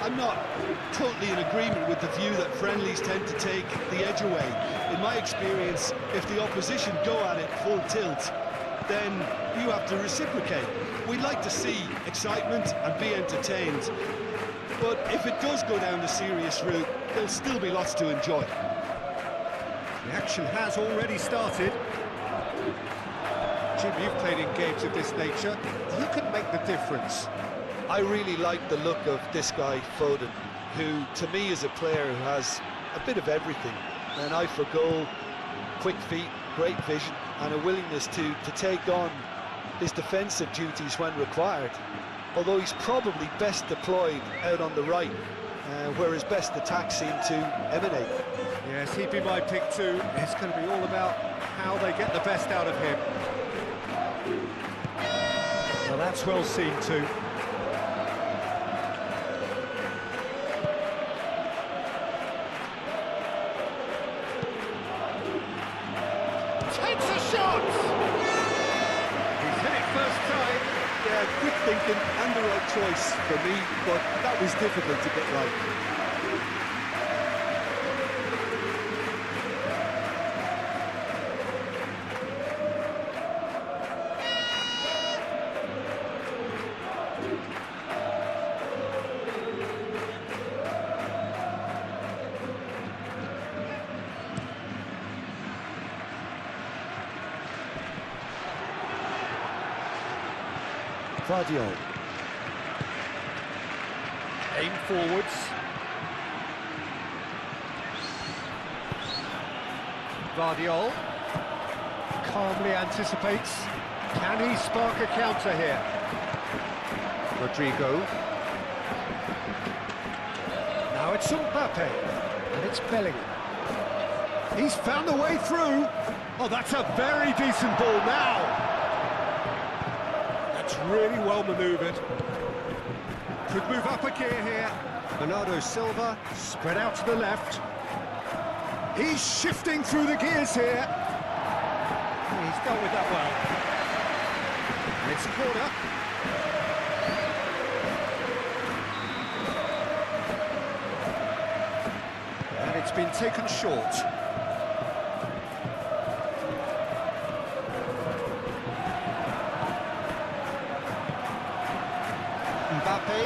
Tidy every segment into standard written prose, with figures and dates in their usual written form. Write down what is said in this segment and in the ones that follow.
I'm not totally in agreement with the view that friendlies tend to take the edge away. In my experience, if the opposition go at it full tilt, then you have to reciprocate. We'd like to see excitement and be entertained, but if it does go down the serious route, there'll still be lots to enjoy. The action has already started. Jim, you've played in games of this nature. Who can make the difference? I really like the look of this guy, Foden, who to me is a player who has a bit of everything. An eye for goal, quick feet, great vision, and a willingness to take on his defensive duties when required. Although he's probably best deployed out on the right, where his best attacks seem to emanate. Yes, he'd be my pick too. It's going to be all about how they get the best out of him. Well, that's well seen too. Takes a shot! He's hit it first time. Yeah, quick thinking and the right choice for me, but that was difficult to get right. Guardiola. Aim forwards. Guardiola calmly anticipates. Can he spark a counter here? Rodrigo. Now it's Mbappe, and it's Bellingham. He's found the way through. Oh, that's a very decent ball now. That's really well manoeuvred. Could move up a gear here. Bernardo Silva spread out to the left. He's shifting through the gears here. He's dealt with that well. And it's a corner. And it's been taken short. Mbappe.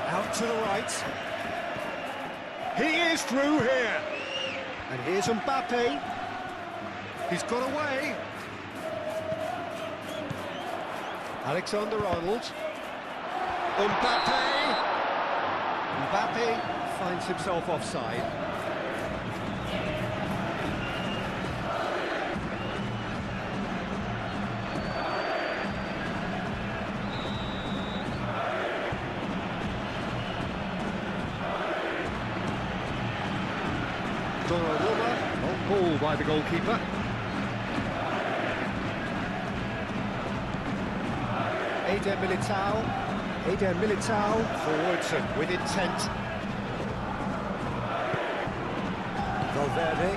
Out to the right. He is through here. And here's Mbappe. He's got away. Alexander-Arnold. Mbappe. Mbappe finds himself offside. Long ball by the goalkeeper. Eder Militao forwards and with intent. Valverde.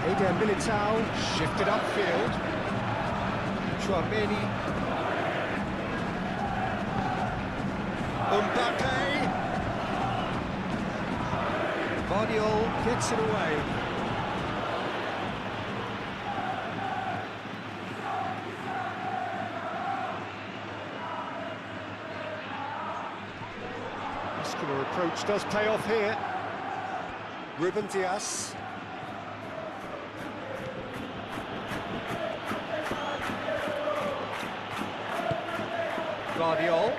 Eder Militao shifted upfield. Chouameni. Mbappe. Guardiola gets it away. Muscular approach does pay off here. Ruben Dias. Guardiola.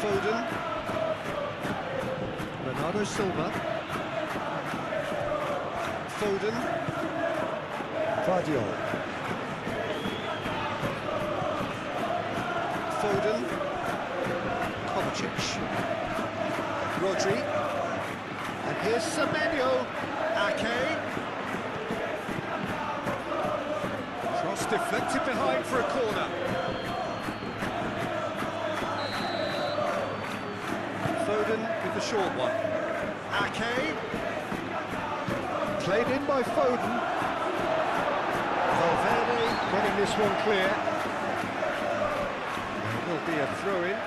Foden. Bernardo Silva. Foden. Guardiola. Foden. Kovacic. Rodri. And here's Semenyo. Ake. Cross deflected behind for a corner. Foden with the short one. Ake. Played in by Foden. Valverde this one clear. There will be a throw-in.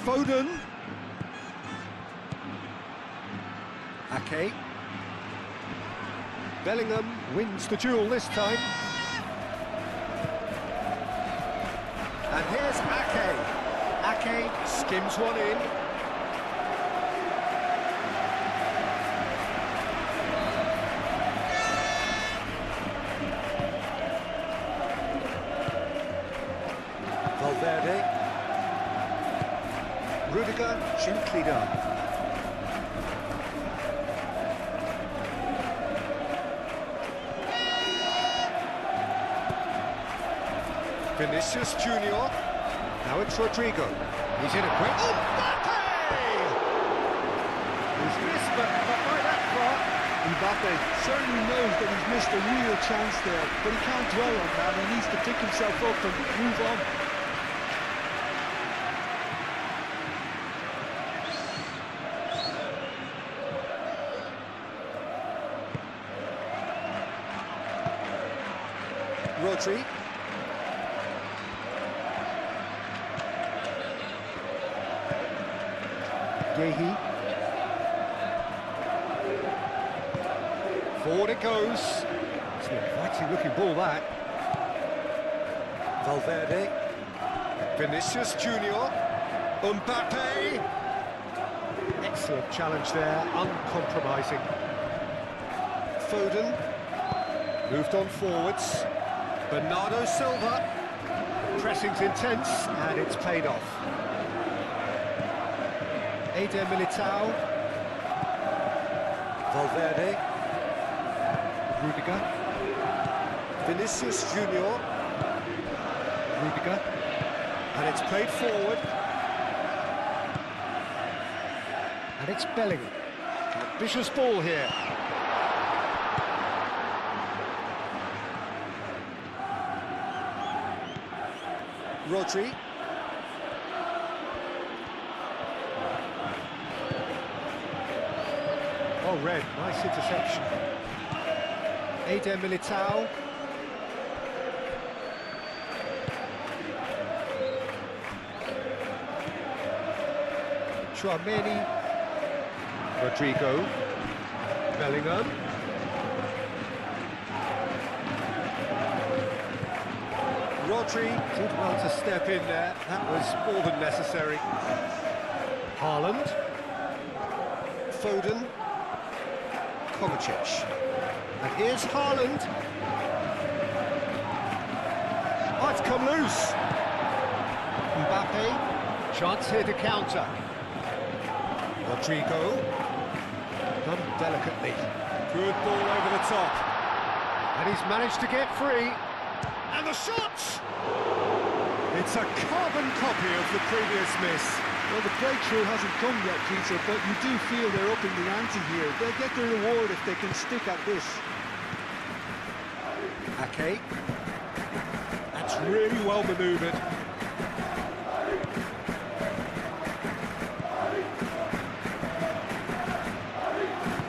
Foden. Ake. Bellingham wins the duel this time. And here's Ake. Ake skims one in. Valverde. Rudiger gently done. Vinicius Junior. Now it's Rodrigo. He's in a quick. Oh, Mbappe! He's missed, but not by that far. Mbappe certainly knows that he's missed a real chance there, but he can't dwell on that. He needs to pick himself up and move on. Rodri. Yehi. Forward it goes. It's an inviting looking ball, that. Valverde. Vinicius Junior. Mbappe. Excellent challenge there, uncompromising. Foden. Moved on forwards. Bernardo Silva. Pressing's intense, and it's paid off. Eder Militao. Valverde. Rudiger. Vinicius Junior. Rudiger. And it's played forward. And it's Bellingham. Ambitious ball here. Rodri. Oh, red, nice interception. Eder Militao. Chouameni. Rodrigo. Bellingham. Rodri did well to step in there. That was more than necessary. Haaland. Foden. Kovacic. And here's Haaland. Oh, it's come loose. Mbappe. Chance here to counter. Rodrigo. Done delicately. Good ball over the top. And he's managed to get free. And the shot! It's a carbon copy of the previous miss. Well, the breakthrough hasn't come yet, Peter, but you do feel they're upping the ante here. They'll get their reward if they can stick at this. Ake. That's really well manoeuvred.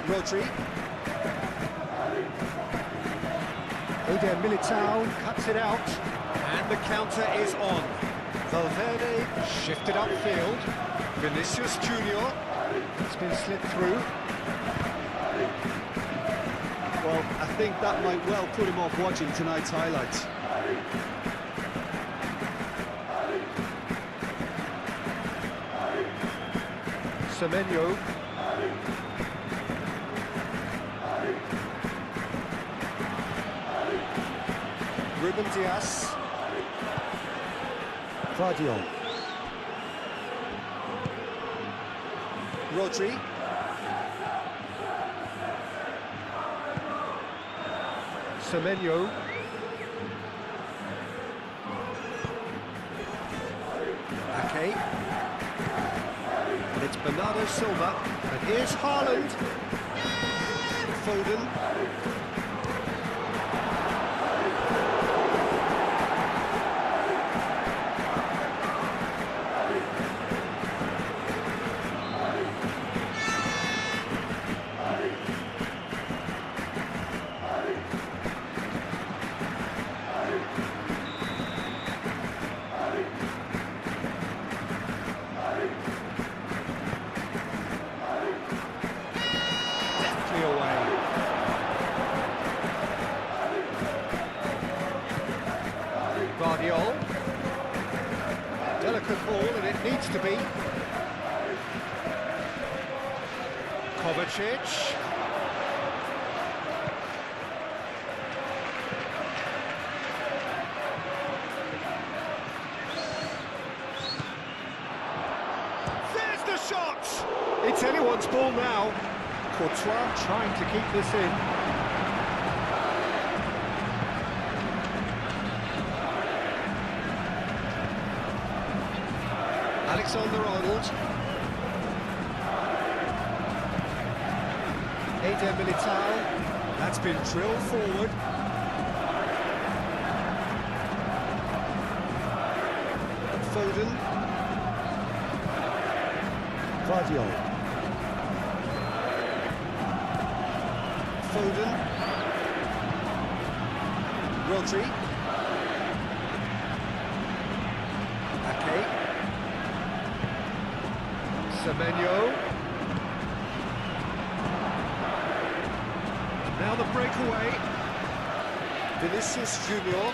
Rodri. Eder Militao cuts it out, and the counter is on. Valverde shifted upfield. Vinicius Junior. It's been slipped through. Well, I think that might well put him off watching tonight's highlights. Semenyo. Ruben Dias. Guardiola. Rodri. Semenyo. Ake. And it's Bernardo Silva. And here's Haaland. Foden. needs to be. Kovacic. There's the shot! It's anyone's ball now. Courtois trying to keep this in. Alexander-Arnold. Eder Militao. That's been drilled forward. Foden. Guardiola. Foden. Rodri. Ake. Semenyo. Now the breakaway. Vinicius Junior.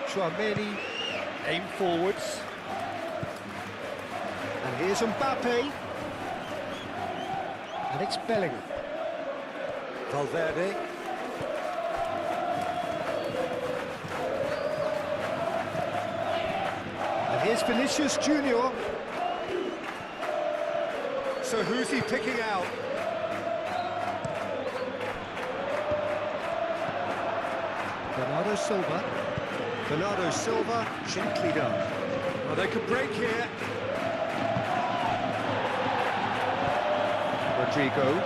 Chouameni. Aim forwards. And here's Mbappe. And it's Bellingham. Valverde. And here's Vinicius Junior. So who's he picking out? Bernardo Silva. Bernardo Silva, gently done. Oh, they could break here. Rodrigo.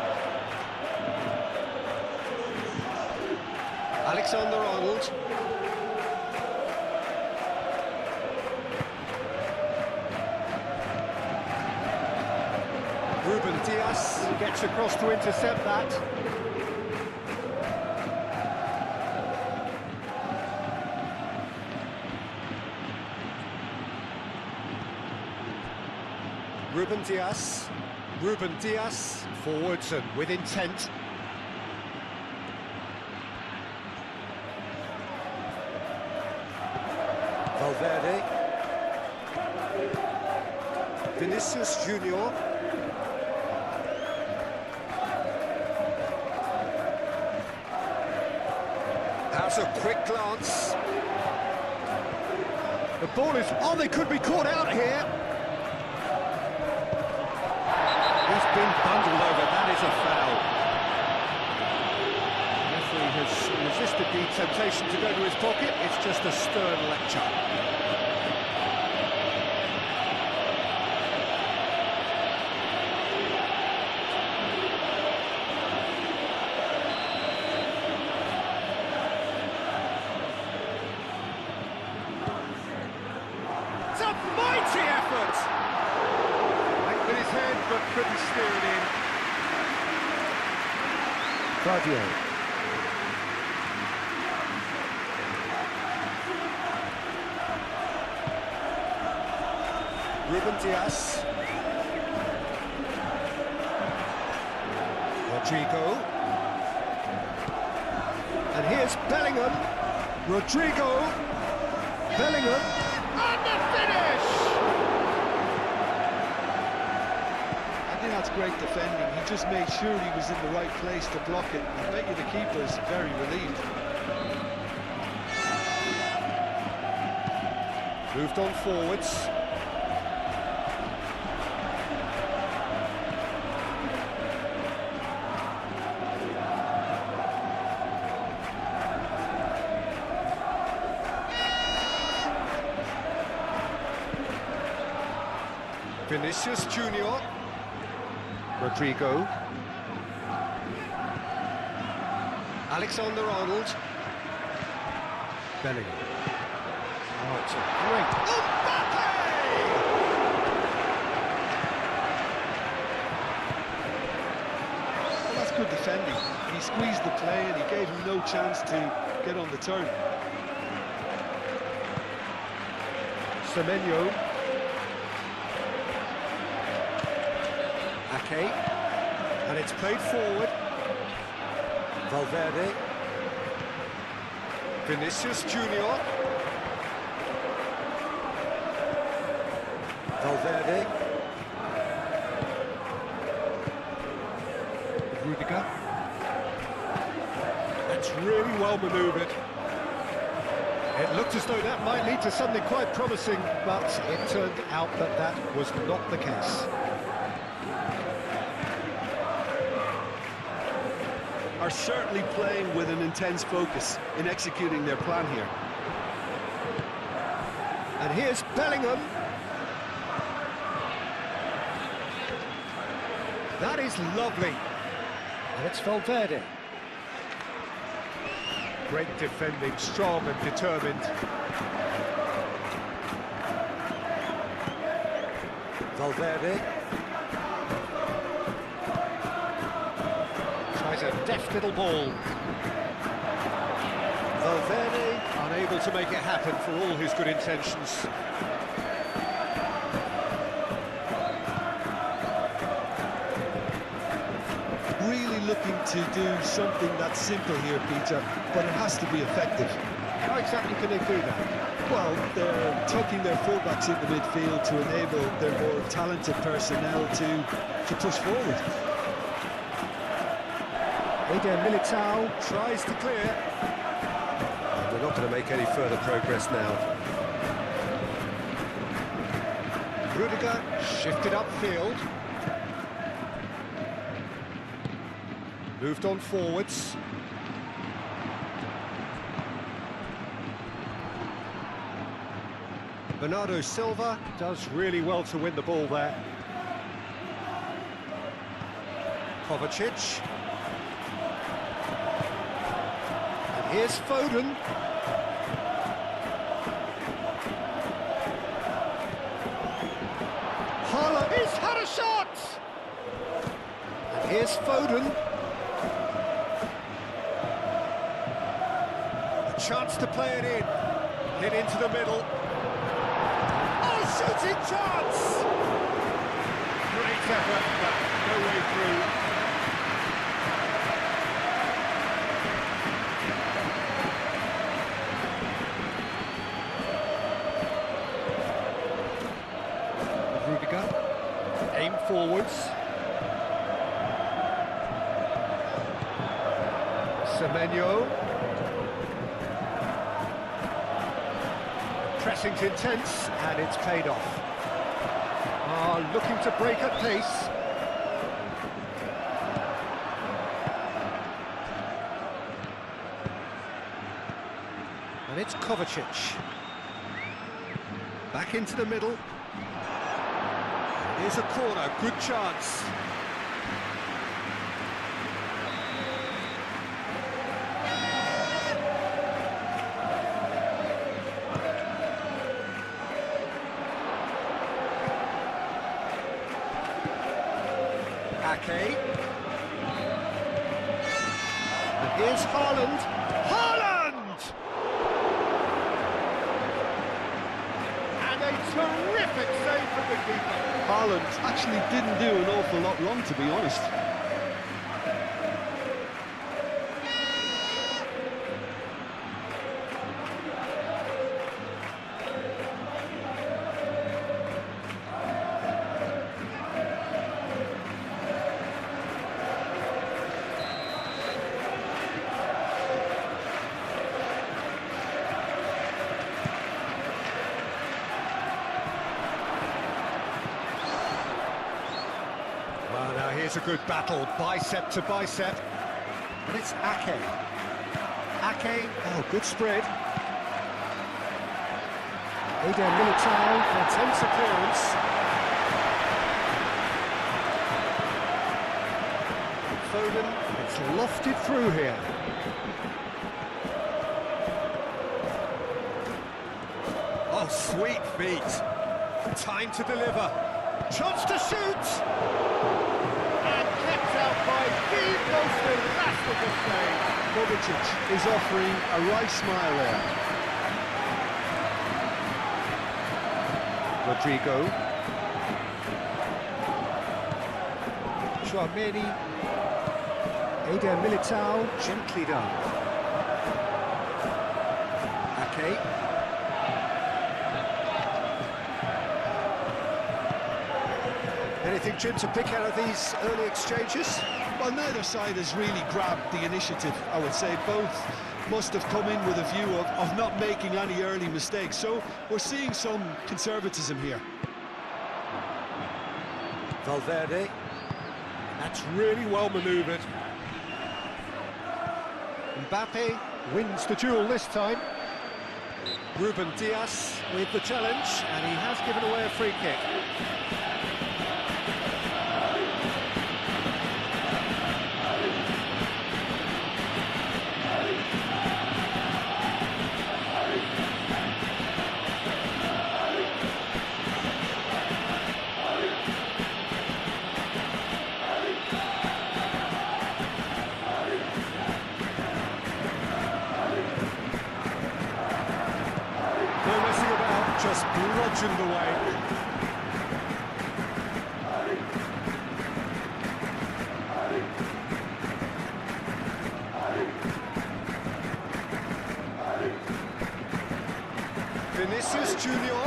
Alexander-Arnold. Ruben Dias gets across to intercept that. Ruben Dias. Ruben Dias, forwards and with intent. Valverde. Vinicius Junior. Has a quick glance. The ball is... Oh, they could be caught out here. He's been bundled over. That is a foul. The referee has resisted the temptation to go to his pocket. It's just a stern lecture. It's a mighty effort! Went with his head, but couldn't steer it in. Guardiola. Ruben Dias. Rodrigo. And here's Bellingham. Rodrigo. Bellingham. And the finish! I think that's great defending. He just made sure he was in the right place to block it. I bet you the keeper's very relieved. Moved on forwards. Vinicius Junior. Rodrigo. Alexander-Arnold. Bellingham. Oh, it's a great... Mbappe! Well, that's good defending. He squeezed the play and he gave him no chance to get on the turn. Semenyo. Ake. And it's played forward. Valverde. Vinicius Junior. Valverde. Rudiger. That's really well manoeuvred. It looked as though that might lead to something quite promising, but it turned out that that was not the case. Are certainly playing with an intense focus in executing their plan here. And here's Bellingham. That is lovely. And it's Valverde. Great defending, strong and determined. Valverde. Tries a deft little ball. Valverde unable to make it happen for all his good intentions. Really looking to do something that's simple here, Peter, but it has to be effective. How exactly can they do that? Well, they're tucking their fullbacks into midfield to enable their more talented personnel to push forward. Eder Militao tries to clear. They're not going to make any further progress now. Rudiger shifted upfield. Moved on forwards. Bernardo Silva does really well to win the ball there. Kovacic. And here's Foden. Haaland. He's had a shot! And here's Foden. A chance to play it in. Hit into the middle. Shooting chance! Great effort, but no way through. Rudiger, aim forwards. Semenyo. Pressing's intense, and it's paid off. Looking to break at pace. And it's Kovacic. Back into the middle. Here's a corner, good chance. Ake. And here's Haaland. Haaland! And a terrific save from the keeper. Haaland actually didn't do an awful lot wrong, to be honest. Well, now here's a good battle, bicep to bicep. And it's Ake. Ake, oh, good spread. Eder Militao, intense appearance. Foden, it's lofted through here. Oh, sweet feet. Time to deliver. Chance to shoot! And kept out by the most elastical save. Kovacic is offering a right smile there. Rodrigo. Chouameni. Eder Militao, gently done. Ake. Anything, Jim, to pick out of these early exchanges? Well, neither side has really grabbed the initiative, I would say. Both must have come in with a view of not making any early mistakes. So we're seeing some conservatism here. Valverde. That's really well manoeuvred. Mbappe wins the duel this time. Ruben Dias with the challenge, and he has given away a free kick. No messing about, just bludgeoned away. Vinicius Junior.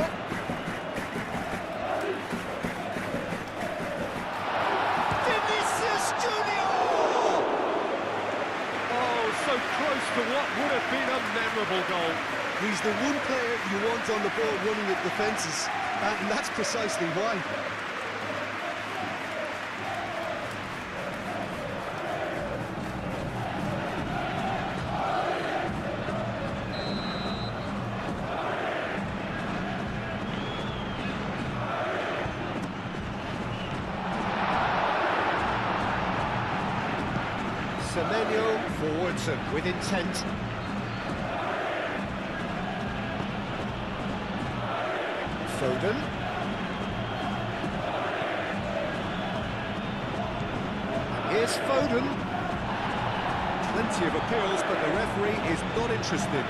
Vinicius Junior! Oh, so close to what would have been a memorable goal. He's the one player you want on the ball running at the fences, and that's precisely why. Semenyo forwards and with intent. Foden. And here's Foden. Plenty of appeals, but the referee is not interested.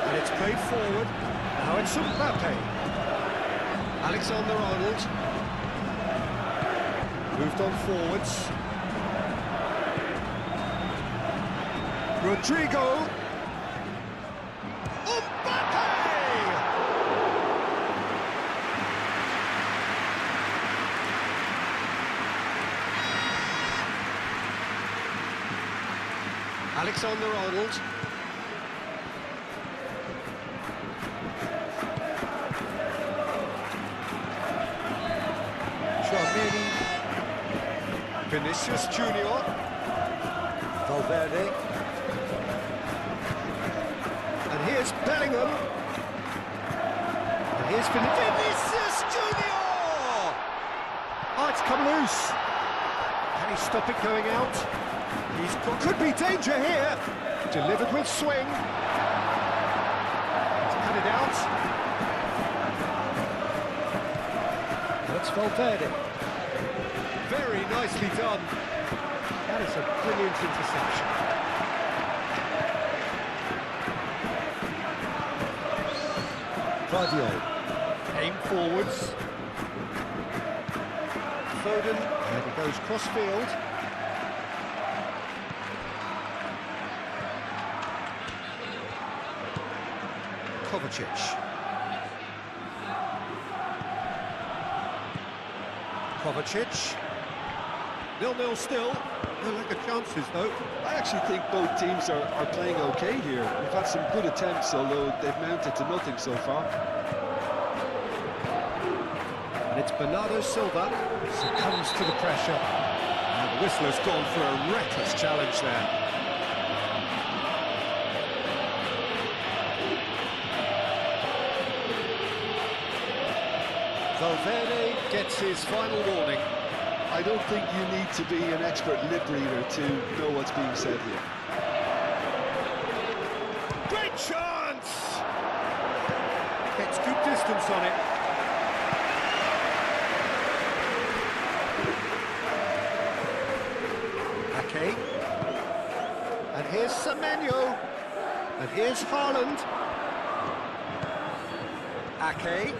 And it's played forward. Now it's Mbappe. Alexander-Arnold. Moved on forwards. Rodrigo. Mbappe! Alexander-Arnold. Chouameni. Vinicius Junior. Valverde. And here's Bellingham. And here's Vinicius Junior! Oh, it's come loose. Can he stop it going out? Could be danger here. Delivered with swing. To cut it out. That's Valverde. Very nicely done. That is a brilliant interception. Guardiola. Aim forwards. Foden, and it goes cross-field. Kovacic. Kovacic. 0-0 still. No lack of chances, though. I actually think both teams are playing okay here. We've had some good attempts, although they've mounted to nothing so far. And it's Bernardo Silva. Succumbs to the pressure. And the whistler's gone for a reckless challenge there. Valverde gets his final warning. I don't think you need to be an expert lip reader to know what's being said here. Great chance! Gets good distance on it. Ake. And here's Semenyo. And here's Haaland. Ake.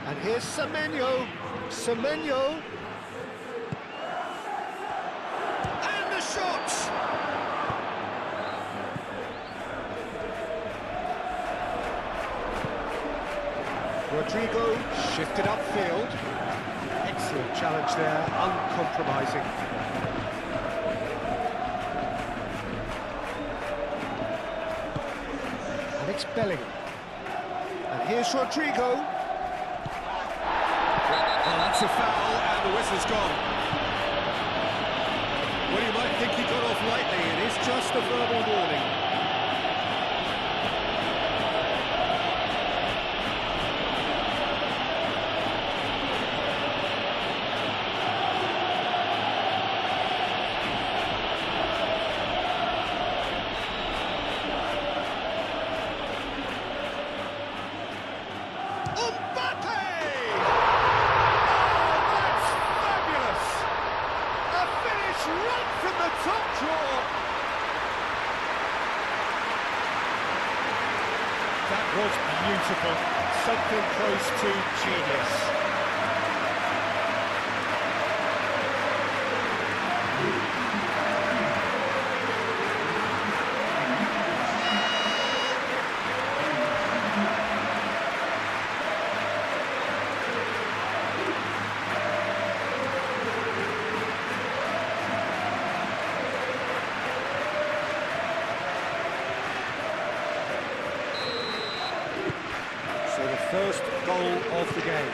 And here's Semenyo. Semenyo. And the shot! Rodrigo shifted upfield. Excellent challenge there, uncompromising. And it's Bellingham. And here's Rodrigo. Well, that's a foul, and the whistle's gone. Well, you might think he got off lightly. It is just a verbal warning. That was beautiful, something close to genius. So the first goal of the game.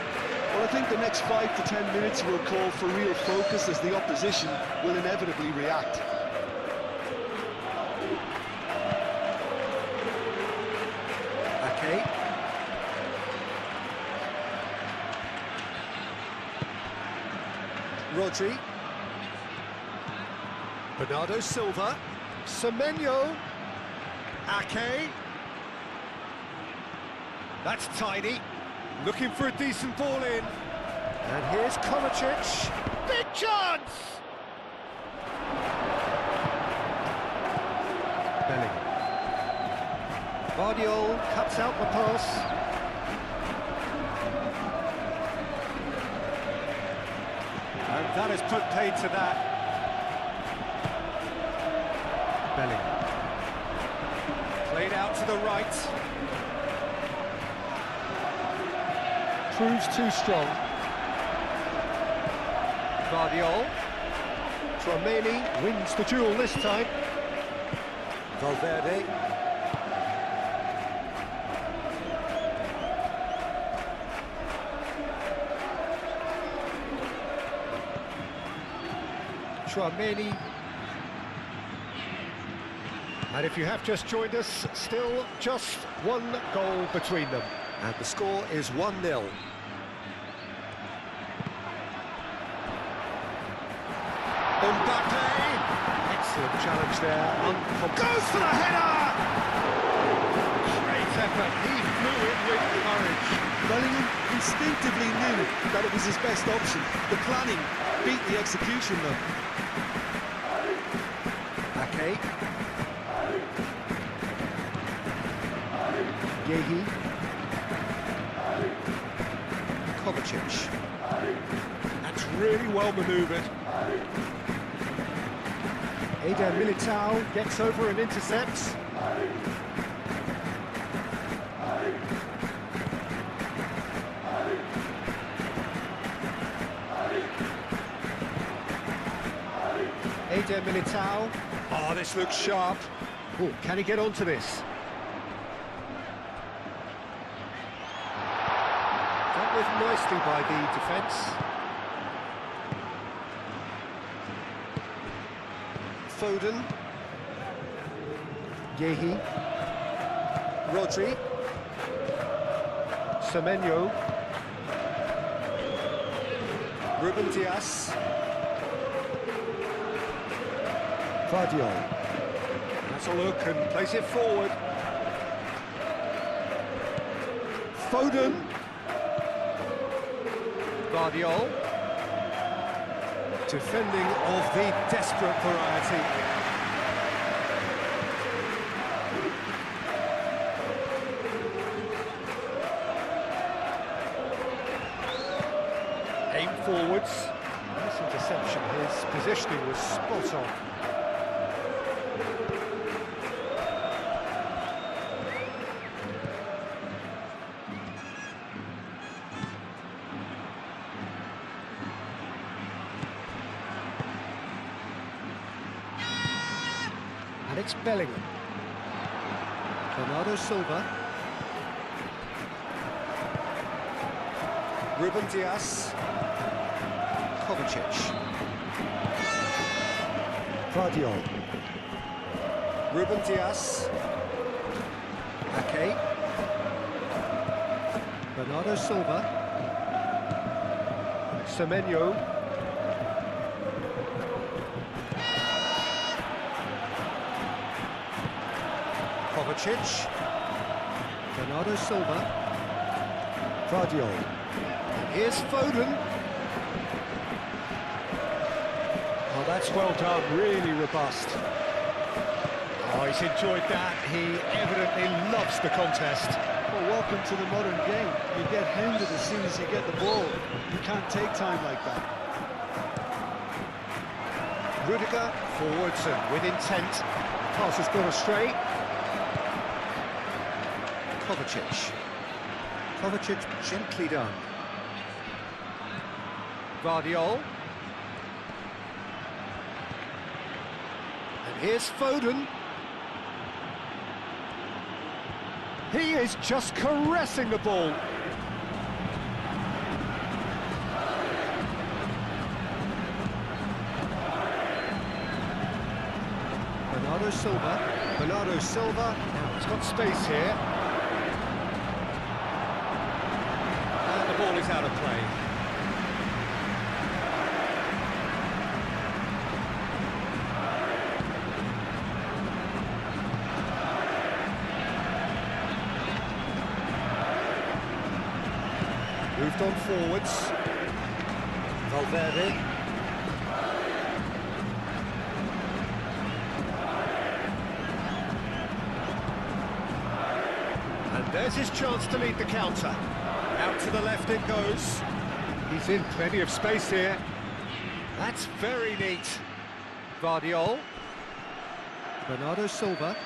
Well, I think the next 5 to 10 minutes will call for real focus as the opposition will inevitably react. Okay. Rodri. Bernardo Silva. Semenyo. Ake. That's tidy. Looking for a decent ball in. And here's Kovacic. Big chance! Bellingham. Guardiola cuts out the pass. And that has put paid to that. Bellingham. Played out to the right. Proves too strong. Guardiola. Tchouaméni wins the duel this time. Valverde. Tchouaméni. And if you have just joined us, still just one goal between them. And the score is 1-0. Mbappe! Excellent challenge there. Goes for the header! Great effort. He flew in with courage. Bellingham instinctively knew that it was his best option. The planning beat the execution though. Ake. Yehi. Kovacic. That's really well manoeuvred. Eder Militao gets over and intercepts. Eder Militao. Oh, this looks sharp. Oh, can he get onto this? Dealt with nicely by the defence. Foden. Yehi. Rodri. Semenyo. Ruben Dias. Guardiola. That's a look and plays it forward. Foden. Guardiola. Defending of the desperate variety. Aim forwards. Nice interception. His positioning was spot on. It's Bellingham. Bernardo Silva. Ruben Dias. Kovacic. Guardiola. Ruben Dias. Ake. Bernardo Silva. Semenyo. Kovacic. Bernardo Silva. Guardiola. Here's Foden. Oh, that's well done, really robust. Oh, he's enjoyed that. He evidently loves the contest. Well, welcome to the modern game. You get hounded as soon as you get the ball. You can't take time like that. Rudiger forwards and with intent. Pass has gone astray. Kovacic. Kovacic gently done. Guardiola. And here's Foden. He is just caressing the ball. Bernardo Silva. Bernardo Silva. Now he's got space here. And the ball is out of play. Moved on forwards. Valverde. And there's his chance to lead the counter. Out to the left it goes. He's in plenty of space here. That's very neat. Guardiola. Bernardo Silva.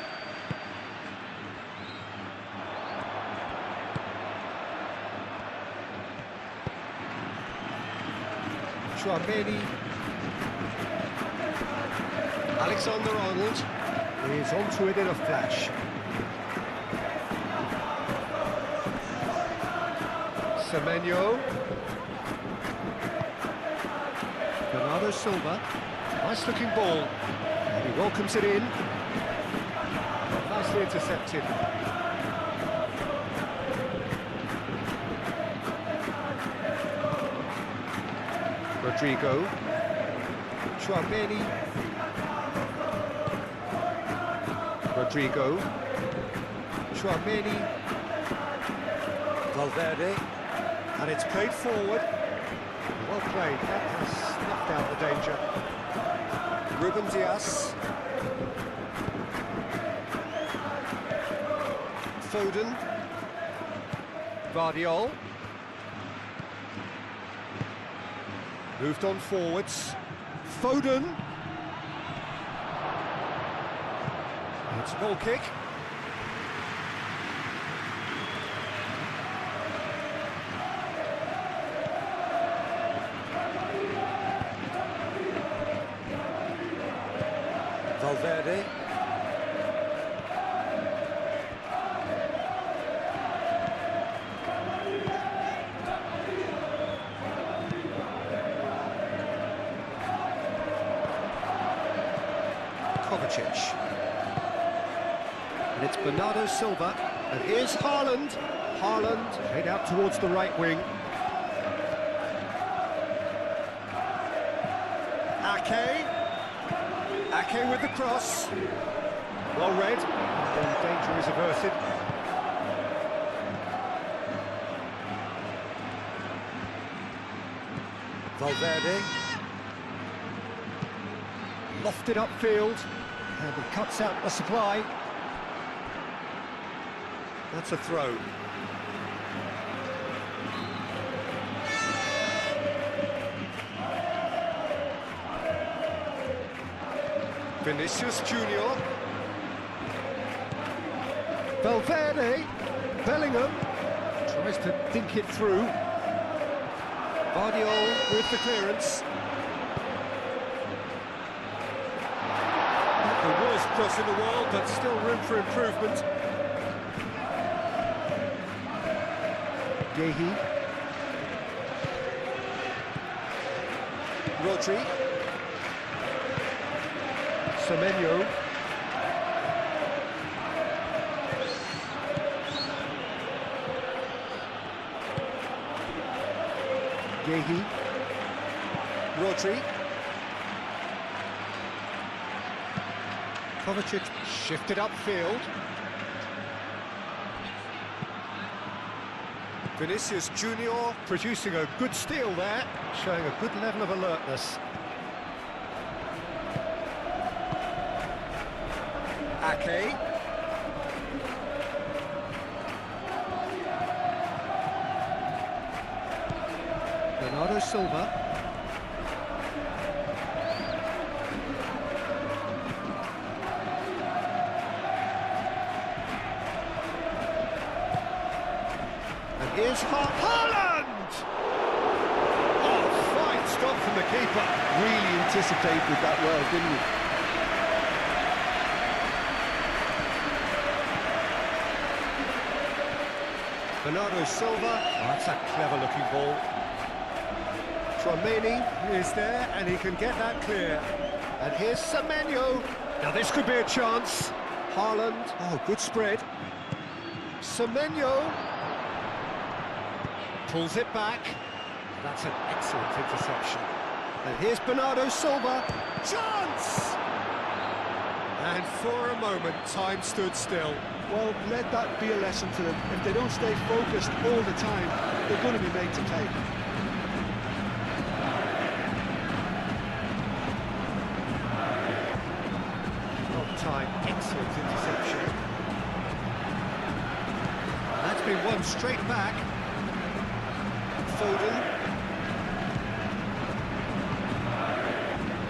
Chouameni. Alexander-Arnold is onto it in a flash. Semenyo. Bernardo Silva. Nice looking ball. And he welcomes it in. Nicely intercepted. Rodrigo. Chouameni. Rodrigo. Chouameni. Valverde. And it's played forward. Well played. That has snuffed out the danger. Ruben Dias. Foden. Guardiola. Moved on forwards. Foden. It's a goal kick. Valverde. Kovacic. And it's Bernardo Silva. And here's Haaland. Haaland head out towards the right wing. Ake. Ake with the cross. Well read. And danger is averted. Valverde. Lofted upfield. And he cuts out the supply. That's a throw. Vinicius Junior. Valverde. Bellingham tries to think it through. Guardiola with the clearance. There was cross in the world, but still room for improvement. Gehi. Rodri. Semenyo. Gehi. Rodri. Kovacic shifted upfield. Vinicius Junior producing a good steal there, showing a good level of alertness. Ake. Bernardo Silva. Here's Haaland! Oh, fine stop from the keeper. Really anticipated that well, didn't he? Bernardo Silva. Oh, that's a clever-looking ball. Tchouaméni is there, and he can get that clear. And here's Semenyo. Now this could be a chance. Haaland. Oh, good spread. Semenyo. Pulls it back. That's an excellent interception. And here's Bernardo Silva. Chance! And for a moment, time stood still. Well, let that be a lesson to them. If they don't stay focused all the time, they're going to be made to pay. On time, excellent interception. And that's been won straight back. Foden.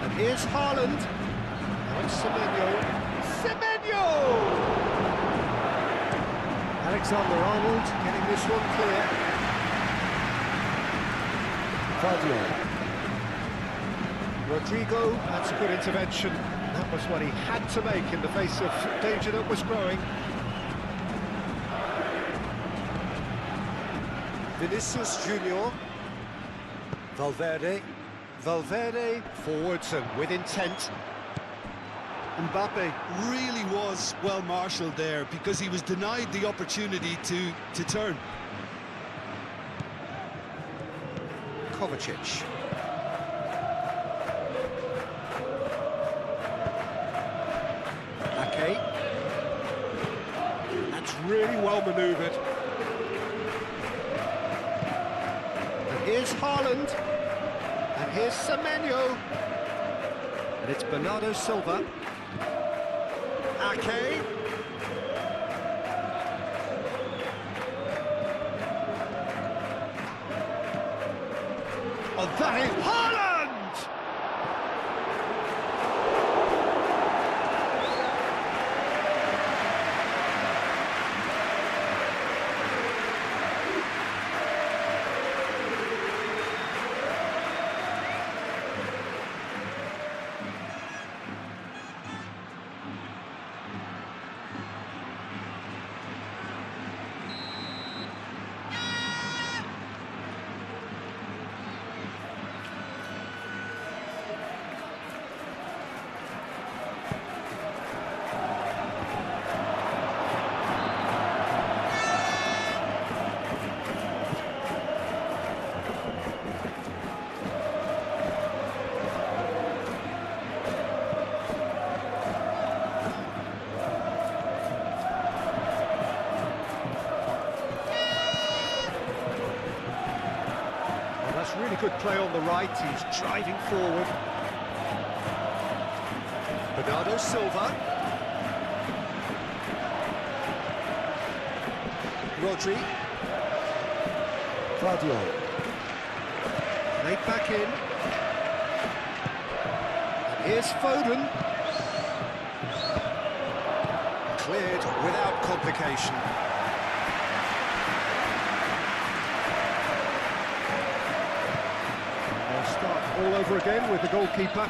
And here's Haaland. Now it's Semenyo. Semenyo! Alexander-Arnold getting this one clear. Fadio. Rodrigo, that's a good intervention. That was what he had to make in the face of danger that was growing. Vinicius Junior. Valverde. Valverde forwards and with intent. Mbappe really was well marshalled there because he was denied the opportunity to turn. Kovacic. Ake. That's really well manoeuvred. And here's Haaland. And here's Semenyo. And it's Bernardo Silva. Ake. Oh, that is Haaland! Really good play on the right, he's driving forward. Bernardo Silva. Rodri. Fadio. Played back in. And here's Foden. Cleared without complication. Start all over again with the goalkeeper.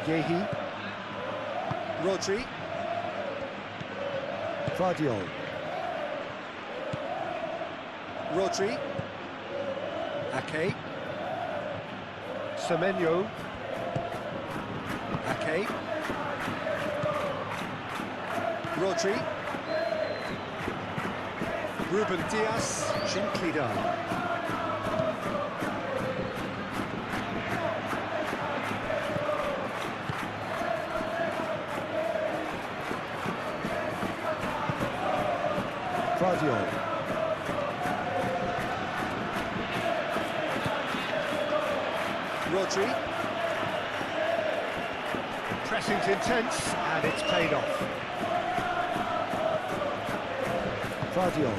Gehi. Rodri. Vardiol. Rodri. Ake. Semenyo. Ake. Rodri. Ruben Diaz. Gently done. Vardiol. Rodri. Pressing's intense, and it's paid off. Vardiol.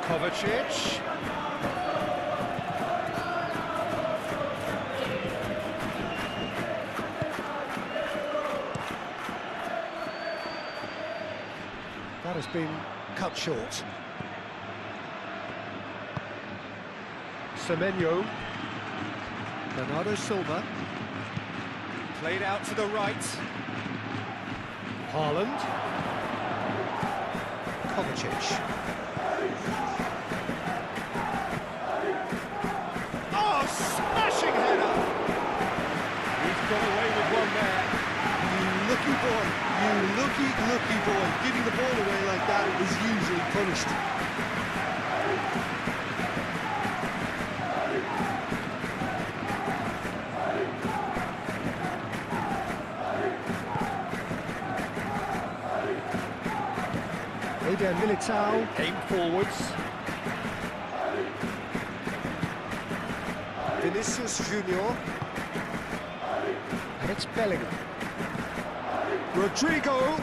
Kovacic. That has been cut short. Semenyo. Bernardo Silva. Played out to the right. Haaland. Kovacic. Oh, smashing header! He's got away with one there. You lucky boy, you lucky boy. Giving the ball away like that is usually punished. Eder Militao came forwards. Vinicius Junior. And it's Bellingham. Rodrigo.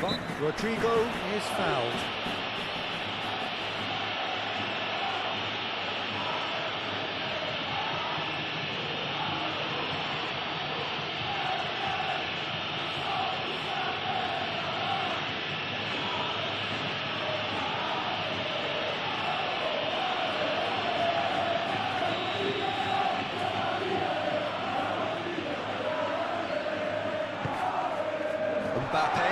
But Rodrigo is fouled. Mbappe.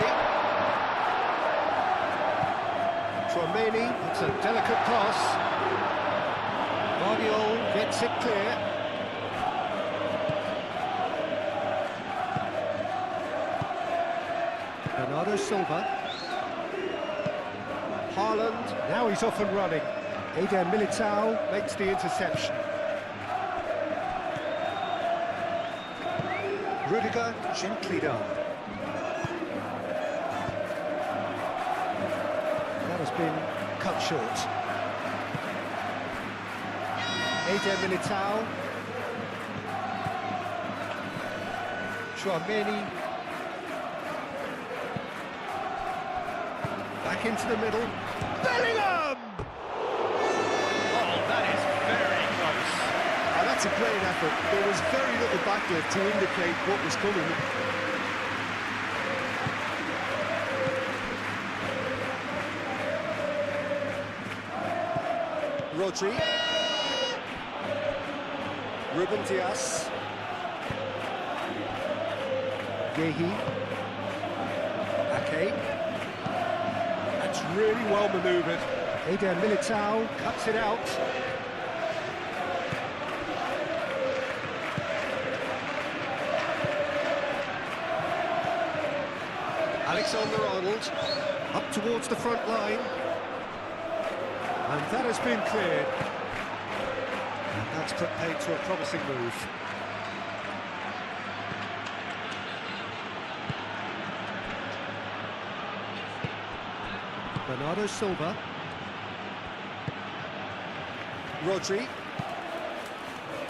Tchouaméni, it's a delicate pass. Vardiol gets it clear. Bernardo Silva. Haaland, now he's off and running. Eder Militao makes the interception. Rudiger, gently done. Has been cut short. Eder Militao. Tchouaméni. Back into the middle. Bellingham! Oh, that is very close. Oh, that's a great effort. There was very little backlift to indicate what was coming. Rodri. Ruben Diaz. Gehi. Ake. That's really well manoeuvred. Eder Militao cuts it out. Alexander-Arnold up towards the front line. And that has been cleared. And that's put paid to a promising move. Bernardo Silva. Rodri.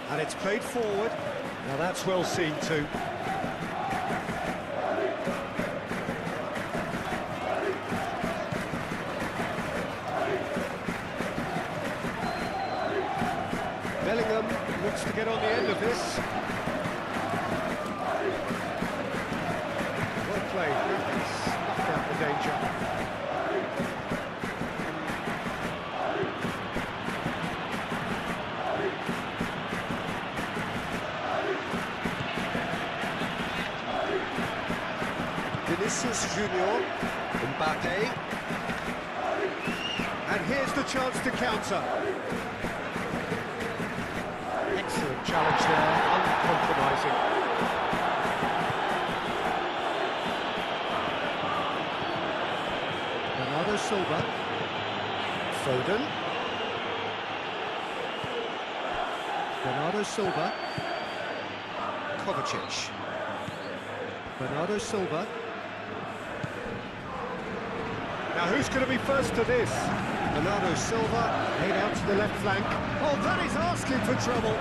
And it's played forward. Now that's well seen too. Bellingham looks to get on the end of this. Well played. Snuffed out the danger. Vinicius Junior, Mbappe. And here's the chance to counter. Excellent challenge there, uncompromising. Bernardo Silva. Foden. Bernardo Silva. Kovacic. Bernardo Silva. Now who's going to be first to this? Bernardo Silva, laid out to the left flank. Oh, that is asking for trouble.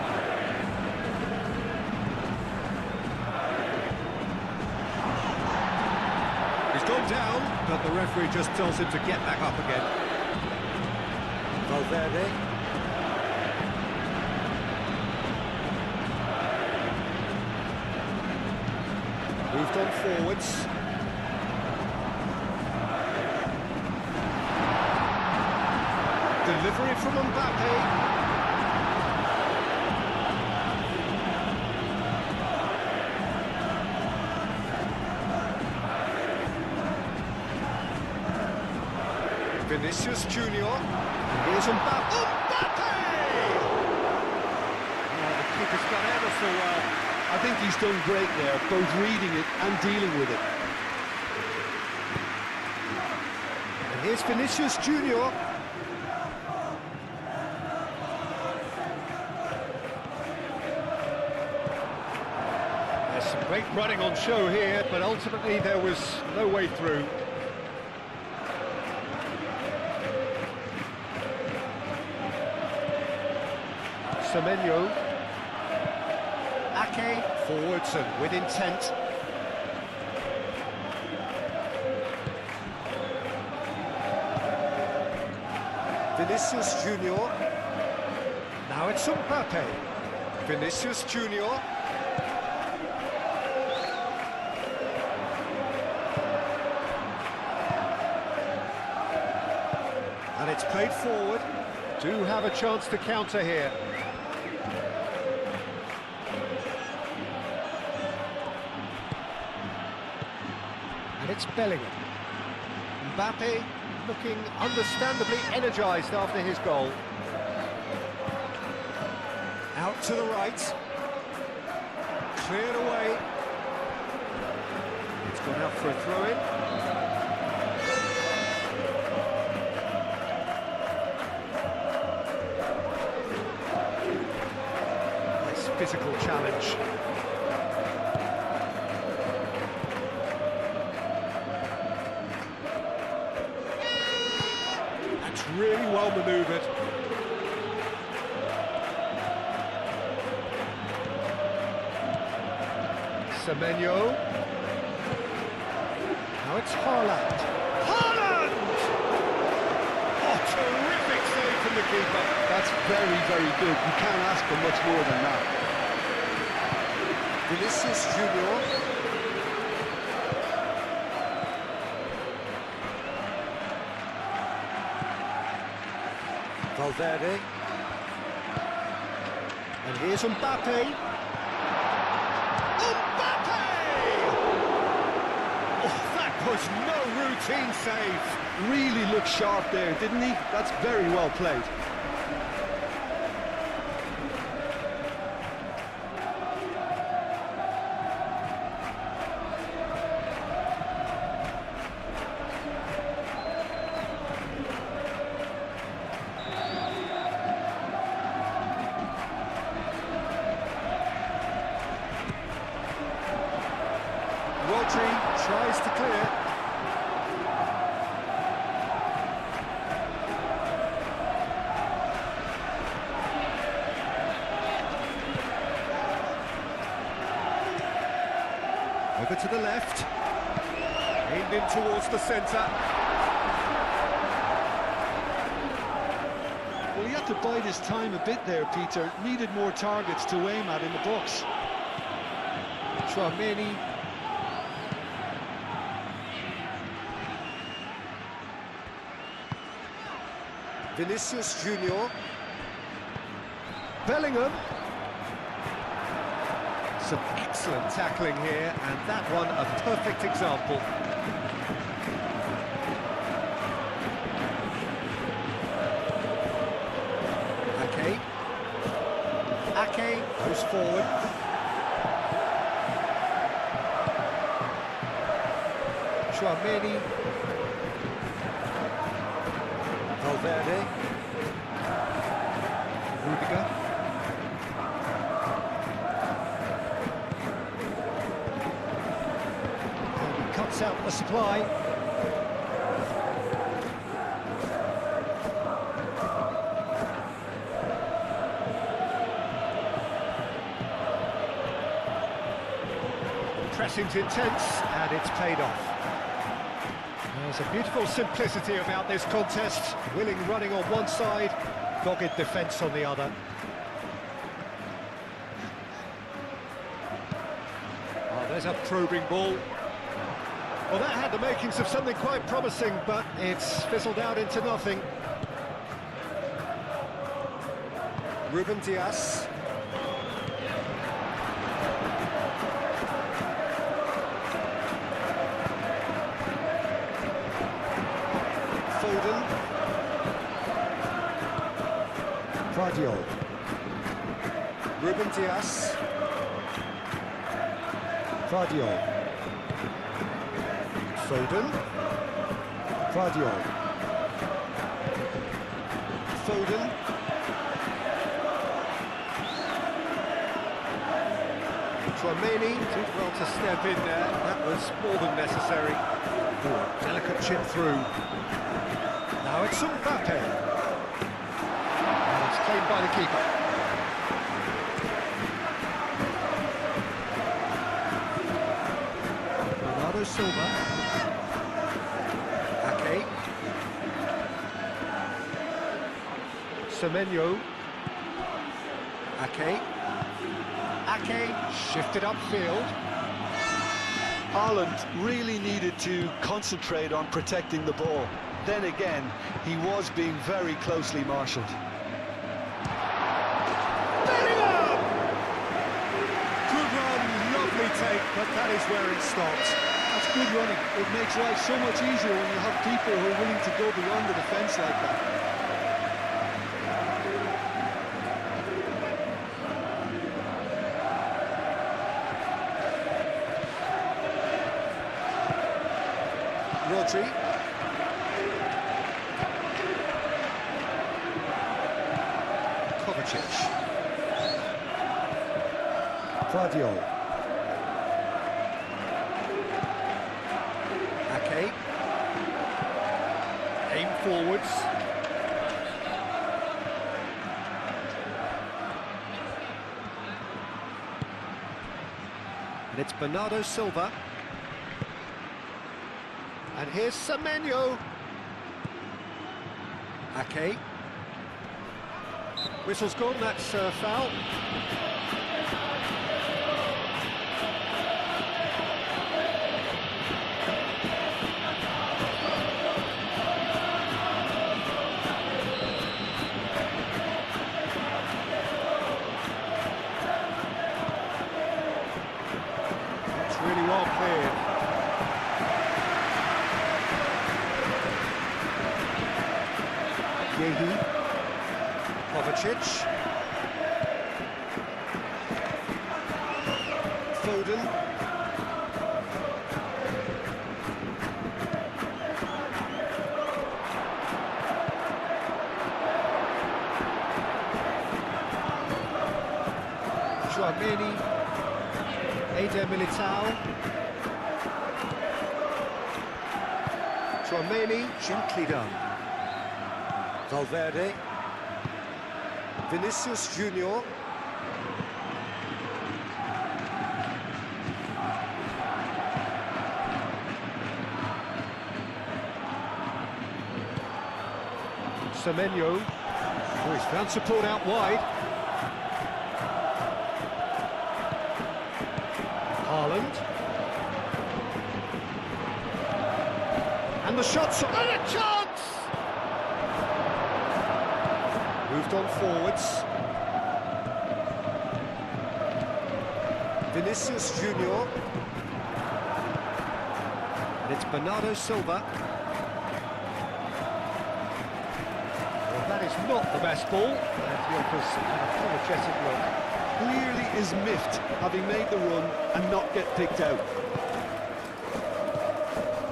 He's gone down, but the referee just tells him to get back up again. Valverde. Moved on forwards. Delivery from Mbappe. Vinicius Junior. Here's Mbappe. Mbappe! Oh, the keeper's got ever so well. I think he's done great there, both reading it and dealing with it. And here's Vinicius Junior. There's some great running on show here, but ultimately there was no way through. Semenyo. Ake forwards and with intent. Vinicius Junior. Now it's Mbappe. Vinicius Junior. And it's played forward. Do have a chance to counter here. And it's Bellingham. Mbappe looking understandably energised after his goal. Out to the right. Cleared away. It's gone out for a throw-in. Nice physical challenge. Really well manoeuvred. Semenyo. Now it's Haaland. Haaland! Oh, terrific save from the keeper. That's very, very good. You can't ask for much more than that. Vinicius Junior. Valverde. And here's Mbappe. Mbappe! Oh, that was no routine save. Really looked sharp there, didn't he? That's very well played. Rodri tries to clear. Over to the left. Aimed in towards the centre. Well, he had to bide his time a bit there, Peter. Needed more targets to aim at in the box. Tchouaméni. Vinicius Junior. Bellingham. Some excellent tackling here, and that one a perfect example. Ake goes forward. Chouameni. Valverde. Rudiger. And he cuts out the supply. Pressing's intense, and it's paid off. There's a beautiful simplicity about this contest. Willing running on one side, dogged defence on the other. Oh, there's a probing ball. Well, that had the makings of something quite promising, but it's fizzled out into nothing. Ruben Dias. Foden. Guardiola. Ruben Dias. Guardiola. Foden. Guardiola. Foden. Chouameni did well to step in there. That was more than necessary. Oh, delicate chip through. Now it's Mbappe. And it's claimed by the keeper. Bernardo Silva. Ake. Semenyo. Ake. Ake shifted upfield. Haaland really needed to concentrate on protecting the ball. Then again, he was being very closely marshalled. Bellingham! Good run, lovely take, but that is where it stops. That's good running. It makes life so much easier when you have people who are willing to go beyond the defence like that. Rodri. Kovacic. Guardiola. Ake. Aim forwards. And it's Bernardo Silva. And here's Semenyo. Ake. Whistle's gone, that's foul. It's really well cleared. Yehi. Kovacic. Foden. Chouameni. Eder Militao. Chouameni, gently done. Valverde. Vinicius Junior. Semenyo. Oh, he's found support out wide. Haaland. And the shot's on. And a chance! Moved on forwards. Vinicius Junior. And it's Bernardo Silva. Well, that is not the best ball. And he offers an apologetic look. Clearly is miffed, having made the run and not get picked out.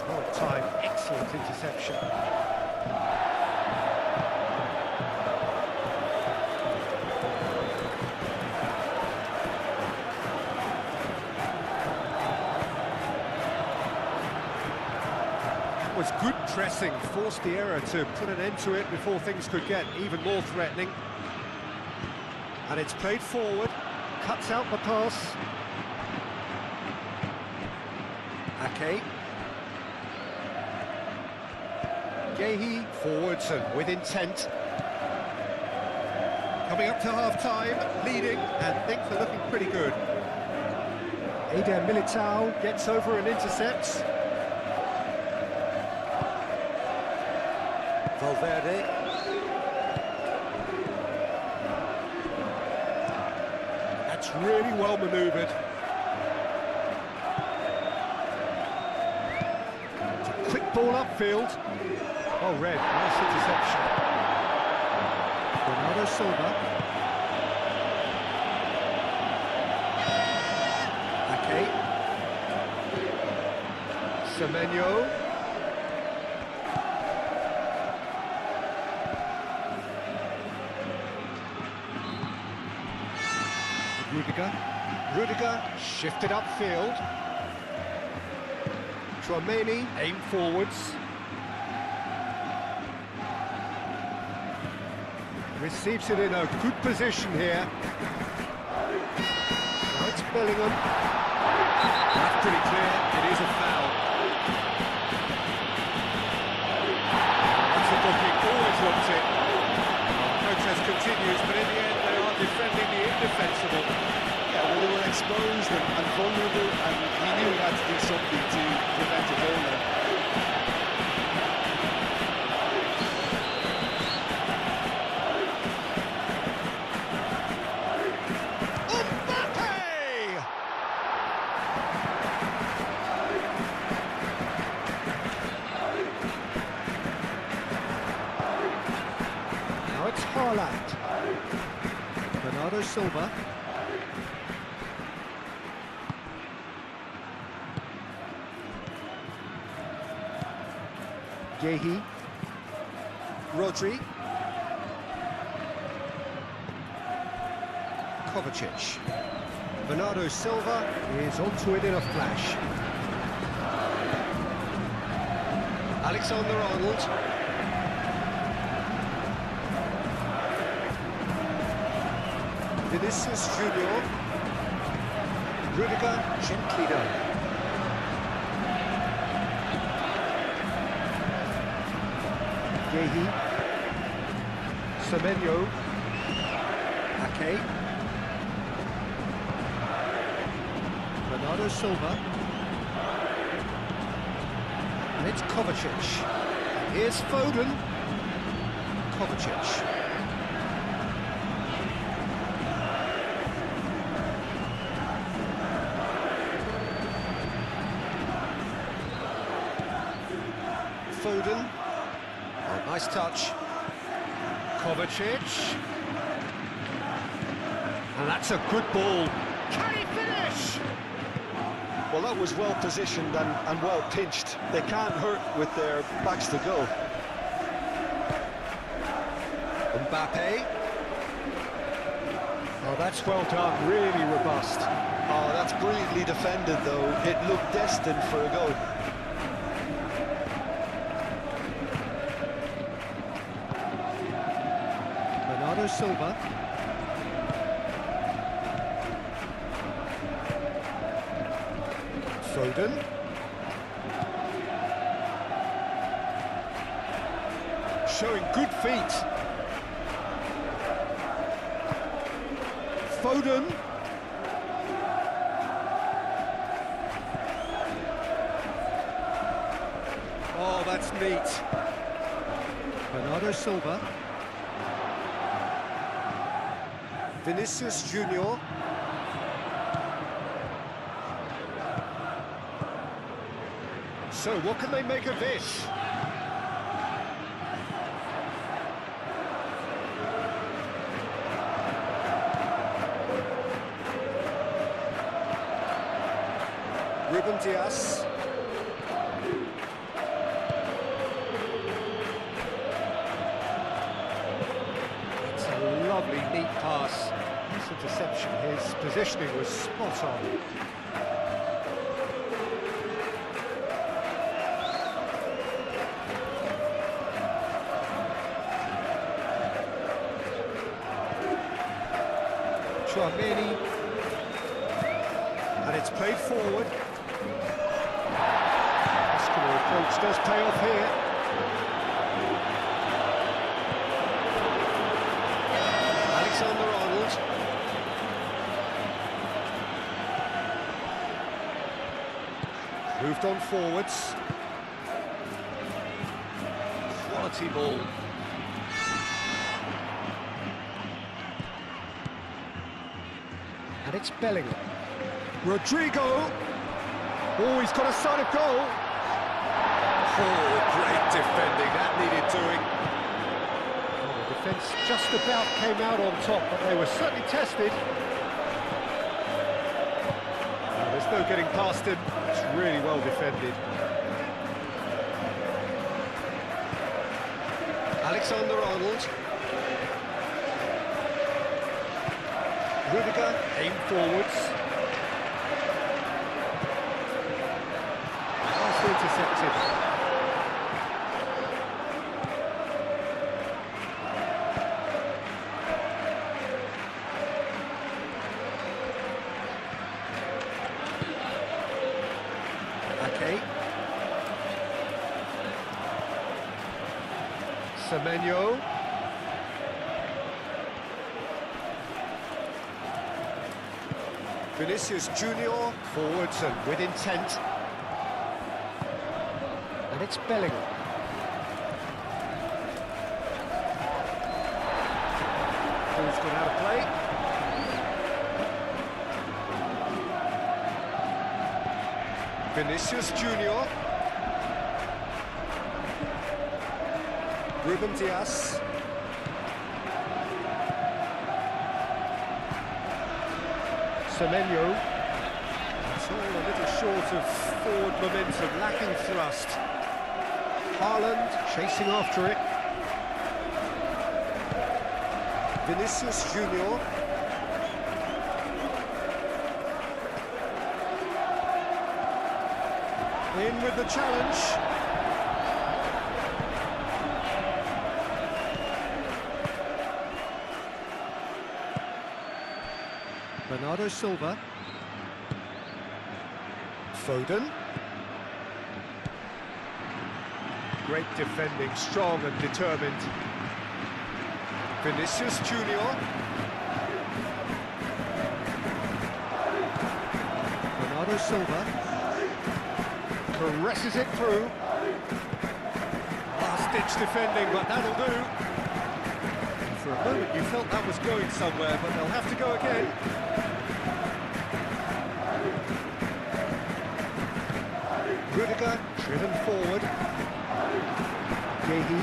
Well timed, excellent interception. Was good pressing, forced the error to put an end to it before things could get even more threatening. And it's played forward, cuts out the pass. Ake. Gehi forwards and with intent. Coming up to half-time, leading, and things are looking pretty good. Eder Militao gets over and intercepts. Valverde. That's really well manoeuvred. It's a quick ball upfield. Oh, red, nice interception. Bernardo Silva. Ake. Semenyo. Rudiger shifted upfield. Tchouaméni aimed forwards. Receives it in a good position here. Now it's Bellingham. That's pretty clear, it is a foul. That's a booking, always looked it. Protest continues, but in the end they are defending the indefensible. Yeah, well, they were exposed and vulnerable, and he knew he had to do something to prevent a goal there. Now it's Haaland. Bernardo Silva. Gehi. Rodri. Kovacic. Bernardo Silva is onto it in a flash. Alexander-Arnold. Vinicius Junior. Rudiger gently done. Gehi. Semenyo. Ake. Bernardo Silva. And it's Kovacic. And here's Foden. Kovacic. Foden. Oh, nice touch. Kovacic. And that's a good ball. Can he finish? Well, that was well positioned and well pinched. They can't hurt with their backs to goal. Mbappe. Oh, that's well done, really robust. Oh, that's brilliantly defended, though. It looked destined for a goal. Bernardo Silva. Foden. Showing good feet. Foden. Oh, that's neat. Bernardo Silva. Vinicius Junior. So what can they make of this? Ruben Dias. It's a lovely, neat pass. This interception, his positioning was spot on. Chouameni. And it's played forward. Muscular approach does pay off here. Alexander-Arnold. Moved on forwards. Quality ball. And it's Bellingham. Rodrigo. Oh, he's got a sight of goal. Oh, great defending. That needed doing. Oh, the defence just about came out on top, but they were certainly tested. Oh, there's no getting past him. It's really well defended. Alexander-Arnold. Rudiger, aim forwards. Pass intercepted. Okay. Semenyo. Vinicius Junior, forwards and with intent. And it's Bellingham. Ball's gone out of play. Vinicius Junior. Ruben Dias. Semenyo. It's all a little short of forward momentum, lacking thrust. Haaland chasing after it. Vinicius Junior. In with the challenge. Bernardo Silva. Foden. Great defending, strong and determined. Vinicius Junior. Bernardo Silva. Caresses it through. Last-ditch defending, but that'll do. For a moment you felt that was going somewhere, but they'll have to go again. Rudiger, driven forward. Yehi.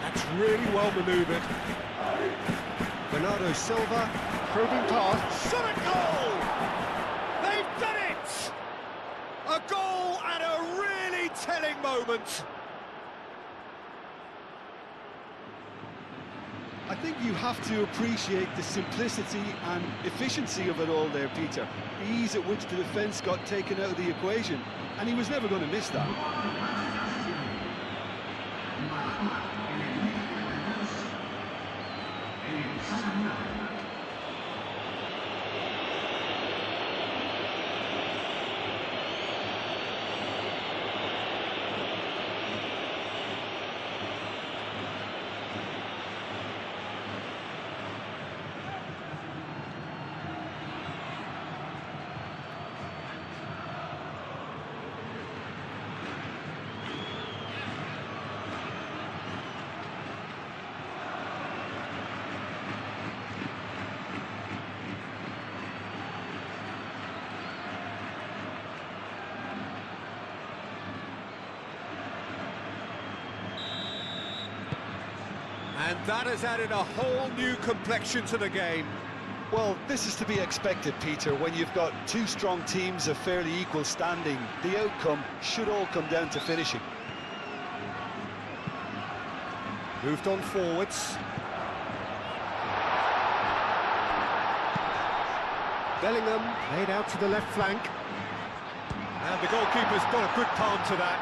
That's really well manoeuvred. Bernardo Silva, probing pass. Shot at goal! They've done it! A goal at a really telling moment. I think you have to appreciate the simplicity and efficiency of it all there, Peter. The ease at which the defence got taken out of the equation, and he was never going to miss that. That has added a whole new complexion to the game. Well, this is to be expected, Peter. When you've got two strong teams of fairly equal standing, the outcome should all come down to finishing. Moved on forwards. Bellingham laid out to the left flank. And the goalkeeper's got a good palm to that.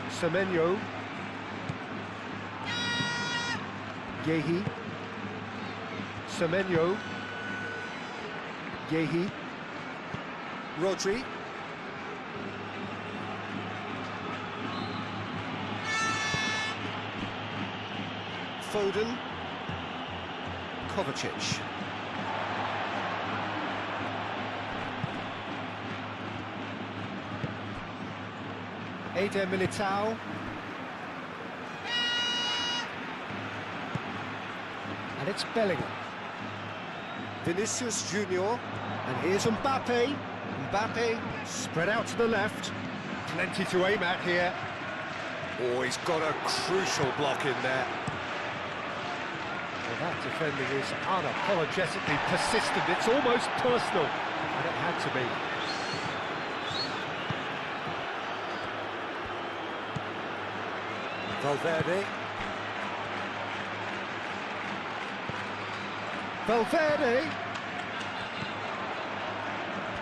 Semenyo. Yehi. Semenyo. Yehi. Rodri. Foden. Kovacic. Eder Militao. And it's Bellingham. Vinicius Junior. And here's Mbappe. Mbappe spread out to the left. Plenty to aim at here. Oh, he's got a crucial block in there. Well, that defending is unapologetically persistent. It's almost personal. And it had to be. Valverde. Valverde.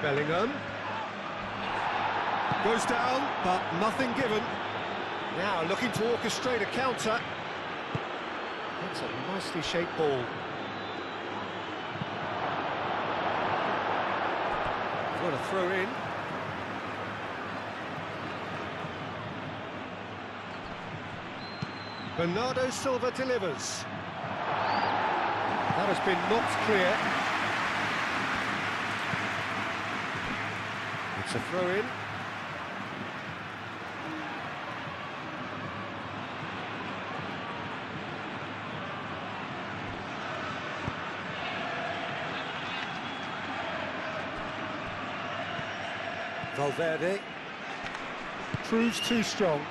Bellingham. Goes down, but nothing given. Now looking to orchestrate a counter. That's a nicely shaped ball. What a throw in. Bernardo Silva delivers. That has been knocked clear. It's a throw-in. Valverde. Proves too strong.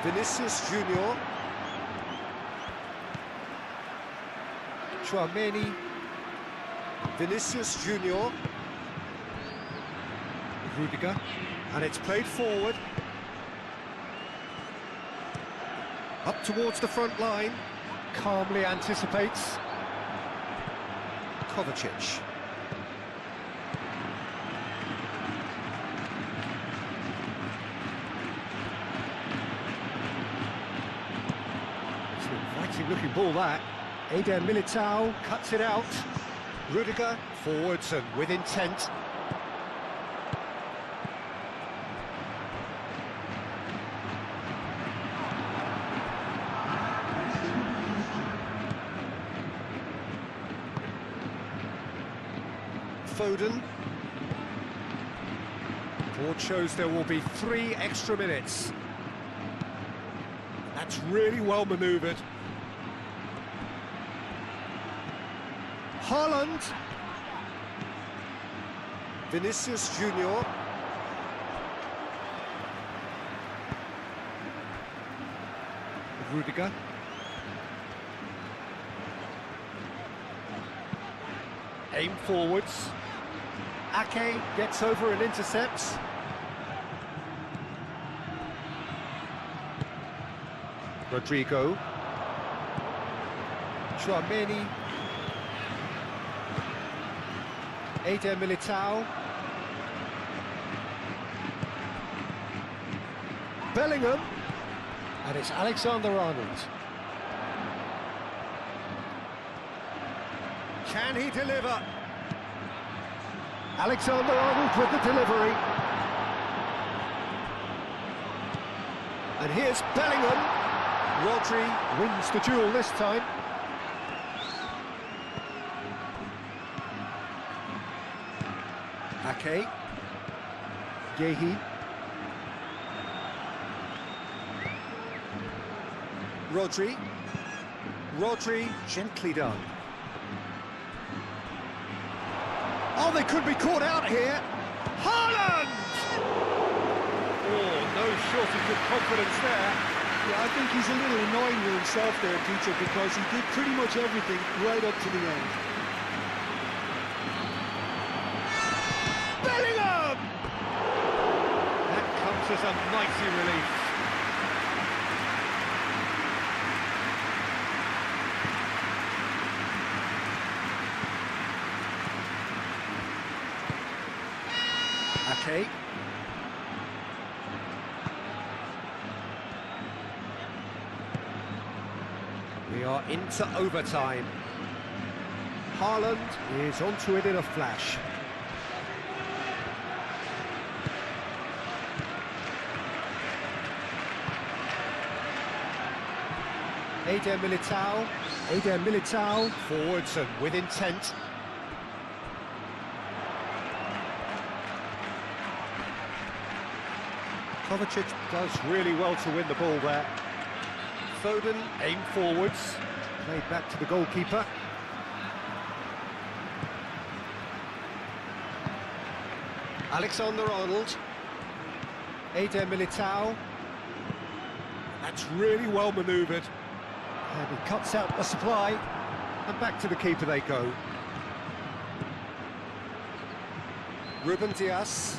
Vinicius Junior. Chouameni. Vinicius Junior. Rudiger. And it's played forward. Up towards the front line. Calmly anticipates. Kovacic. Looking ball that. Eder Militao cuts it out. Rudiger forwards and with intent. Foden. Board shows there will be 3 extra minutes. That's really well manoeuvred. Haaland. Vinicius Junior. Rudiger. Aim forwards. Ake gets over and intercepts. Rodrigo. Chouameni. Eder Militao. Bellingham. And it's Alexander-Arnold. Can he deliver? Alexander-Arnold with the delivery. And here's Bellingham. Rodri wins the duel this time. Ake. Yehi. Rodri. Rodri, gently done. Oh, they could be caught out here. Haaland! Oh, no shortage of confidence there. Yeah, I think he's a little annoyed with himself there, Peter, because he did pretty much everything right up to the end. Bellingham! That comes as a mighty relief. Okay. We are into overtime. Haaland is onto it in a flash. Eder Militao, forwards and with intent. Kovacic does really well to win the ball there. Foden aimed forwards, played back to the goalkeeper. Alexander-Arnold. Eder Militao. That's really well manoeuvred. And he cuts out the supply, and back to the keeper they go. Ruben Dias.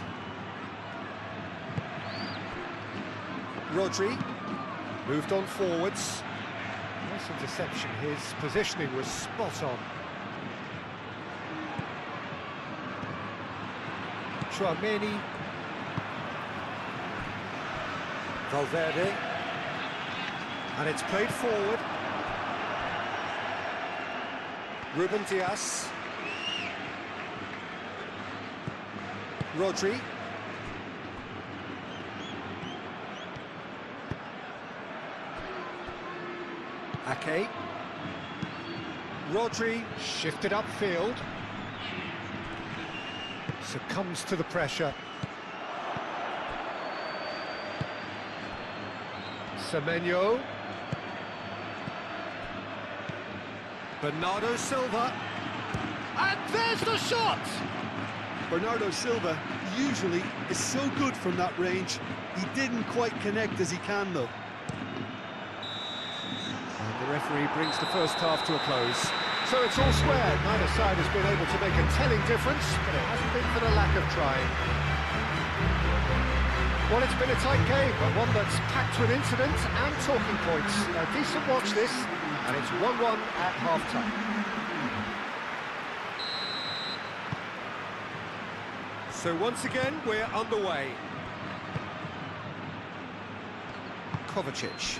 Rodri. Moved on forwards. Nice interception, his positioning was spot on. Tchouameni. Valverde. And it's played forward. Ruben Dias. Rodri. Ake. Rodri shifted upfield. Succumbs to the pressure. Semenyo. Bernardo Silva. And there's the shot! Bernardo Silva usually is so good from that range. He didn't quite connect as he can, though. And the referee brings the first half to a close. So it's all square. Neither side has been able to make a telling difference, but it hasn't been for the lack of trying. Well, it's been a tight game, but one that's packed with incidents and talking points. A decent watch this, and it's 1-1 at half-time. So once again, we're underway. Kovacic.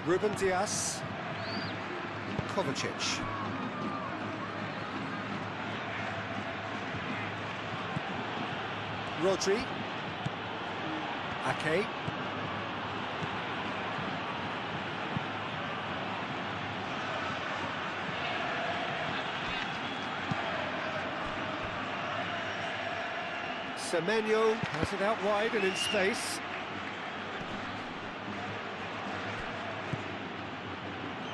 Ruben Dias. Kovacic. Rodri. Ake. Semenyo has it out wide and in space.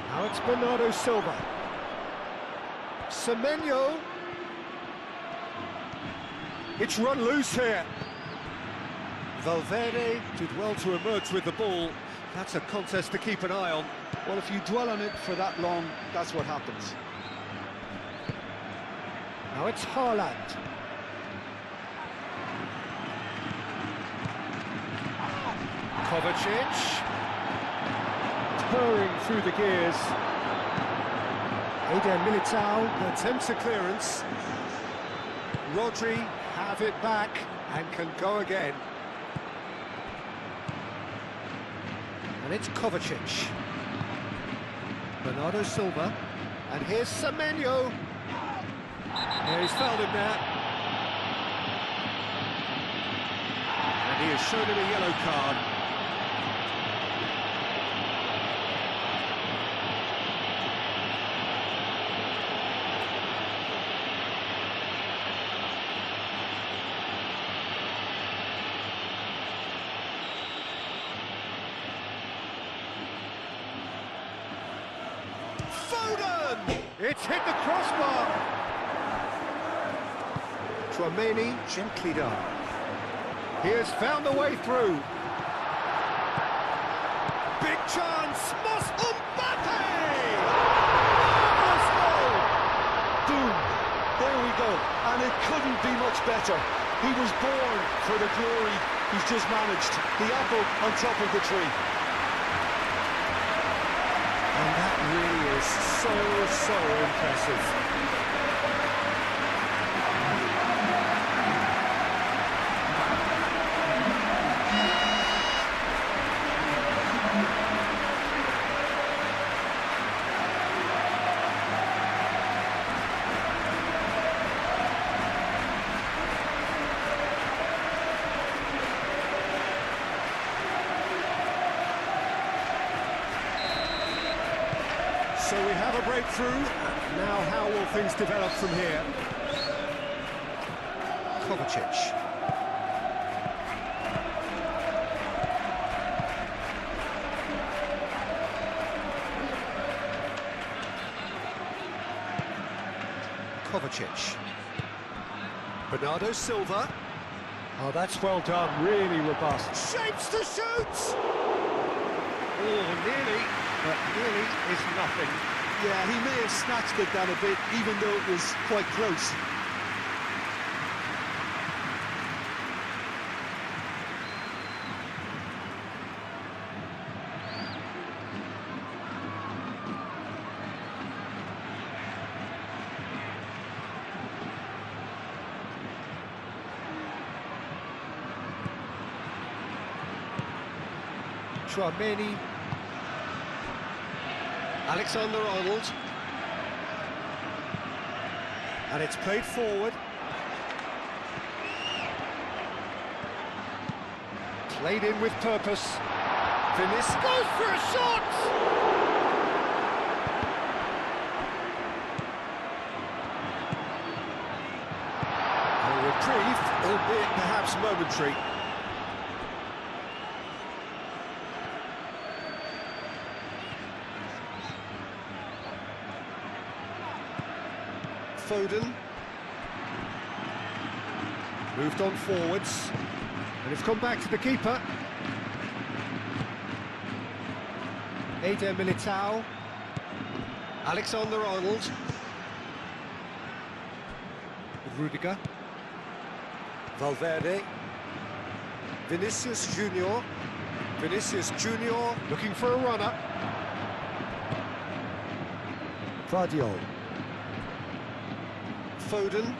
Now it's Bernardo Silva. Semenyo. It's run loose here. Valverde did well to emerge with the ball. That's a contest to keep an eye on. Well, if you dwell on it for that long, that's what happens. Now it's Haaland. Kovacic. Purring through the gears. Eder Militao attempts a clearance. Rodri have it back and can go again. And it's Kovacic. Bernardo Silva. And here's Semenyo. Yeah, he's fouled him now. And he has shown him a yellow card. Foden! It's hit the crossbar! Tchouameni gently done. He has found a way through. Big chance, must Mbappe! Boom! There we go. And it couldn't be much better. He was born for the glory he's just managed. The apple on top of the tree. And that really is so impressive. So we have a breakthrough. Now how will things develop from here? Kovacic. Kovacic. Bernardo Silva. Oh, that's well done, really robust. Shapes to shoot! Oh, nearly. But nearly is nothing. Yeah, he may have snatched it down a bit, even though it was quite close. Tchouameni. Alexander-Arnold. And it's played forward. Played in with purpose. Vinicius goes for a shot! A reprieve, albeit perhaps momentary. Foden. Moved on forwards. And it's come back to the keeper. Eder Militao. Alexander-Arnold. Rudiger. Valverde. Vinicius Junior. Vinicius Junior looking for a runner. Vardiol. Foden.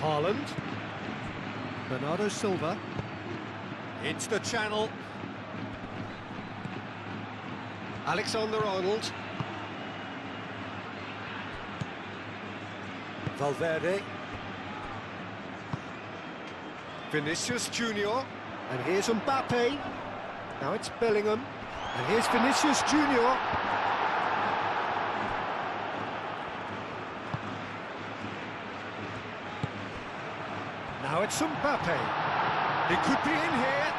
Haaland. Bernardo Silva. It's the channel. Alexander-Arnold. Valverde. Vinicius Junior. And here's Mbappe. Now it's Bellingham. And here's Vinicius Junior. Now it's Mbappe. It could be in here.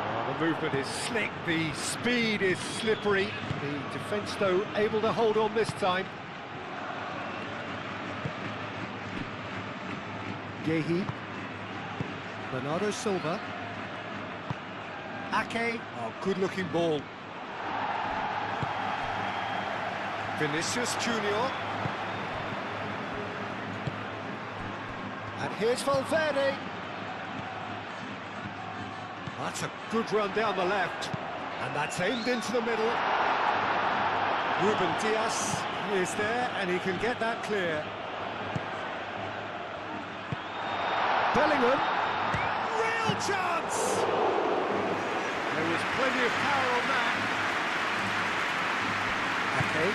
Oh, the movement is slick, the speed is slippery. The defence, though, able to hold on this time. Gehi. Bernardo Silva. Ake. Oh, good-looking ball. Vinicius Junior. And here's Valverde. That's a good run down the left. And that's aimed into the middle. Ruben Dias is there, and he can get that clear. Bellingham. Real chance! There was plenty of power on that. Ake.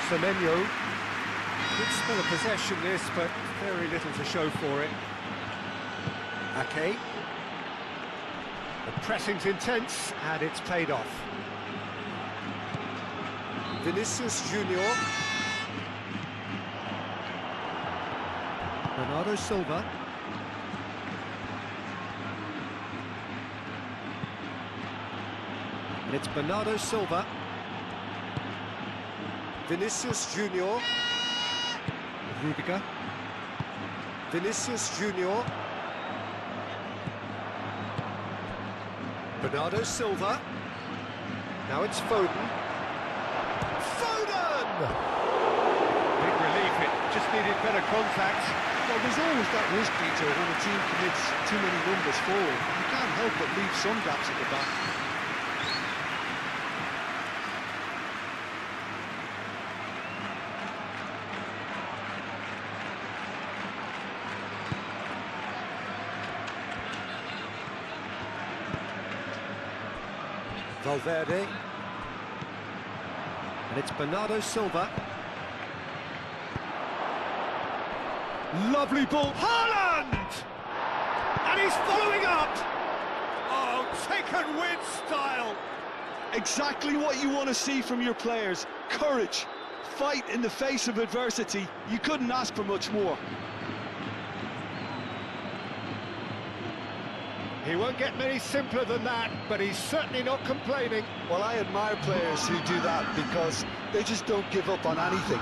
Semenyo. Good spell of possession this, but very little to show for it. Ake. The pressing's intense, and it's paid off. Vinicius Junior. Bernardo Silva. And it's Bernardo Silva. Vinicius Junior. Rudiger. Vinicius Junior. Bernardo Silva. Now it's Foden. Foden! Big relief, it just needed better contact. Well, there's always that risk, Peter, when a team commits too many numbers forward. You can't help but leave some gaps at the back. Valverde. And it's Bernardo Silva. Lovely ball. Haaland! And he's following up! Oh, taken with style! Exactly what you want to see from your players. Courage, fight in the face of adversity. You couldn't ask for much more. He won't get many simpler than that, but he's certainly not complaining. Well, I admire players who do that because they just don't give up on anything.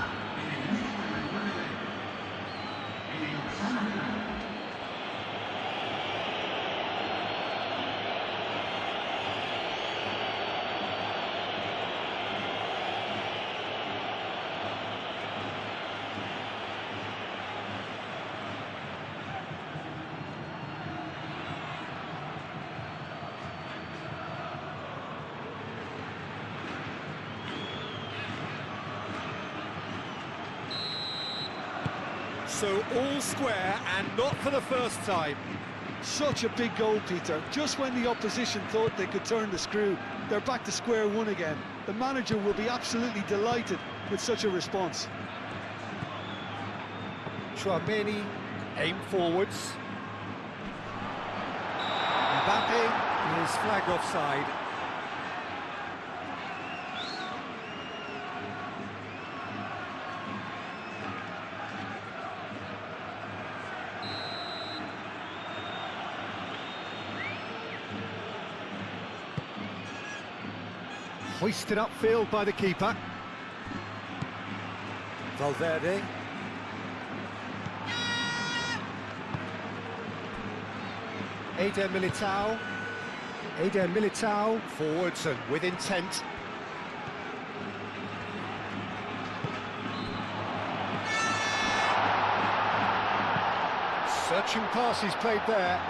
So all square, and not for the first time. Such a big goal, Peter. Just when the opposition thought they could turn the screw, they're back to square one again. The manager will be absolutely delighted with such a response. Tchouaméni, aim forwards. Mbappe is flagged offside. Hoisted upfield by the keeper. Valverde. Eder Militao. Eder Militao forwards and with intent. Searching pass he's played there.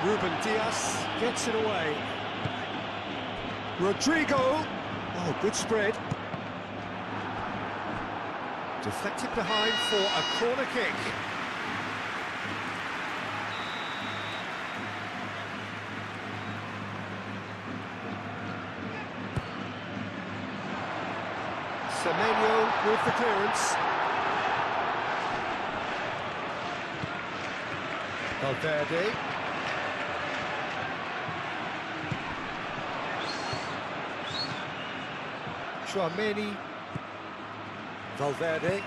Ruben Dias gets it away. Rodrigo. Oh, good spread. Deflected behind for a corner kick. Semenyo with the clearance. Valverde. Tchouaméni. Valverde.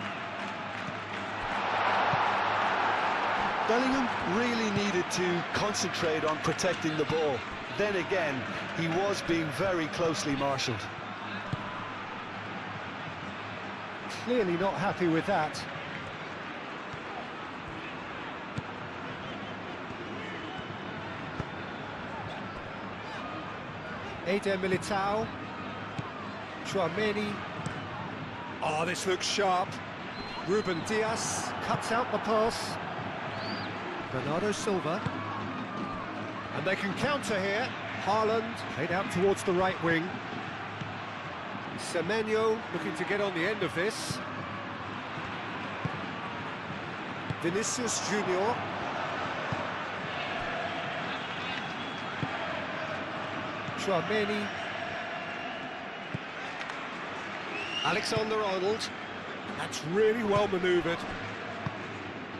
Bellingham really needed to concentrate on protecting the ball. Then again, he was being very closely marshalled. Clearly not happy with that. Eder Militao. Tchouaméni. Oh, this looks sharp. Ruben Dias cuts out the pass. Bernardo Silva. And they can counter here. Haaland played out towards the right wing. Semenyo looking to get on the end of this. Vinicius Junior. Tchouaméni. Alexander-Arnold. That's really well manoeuvred.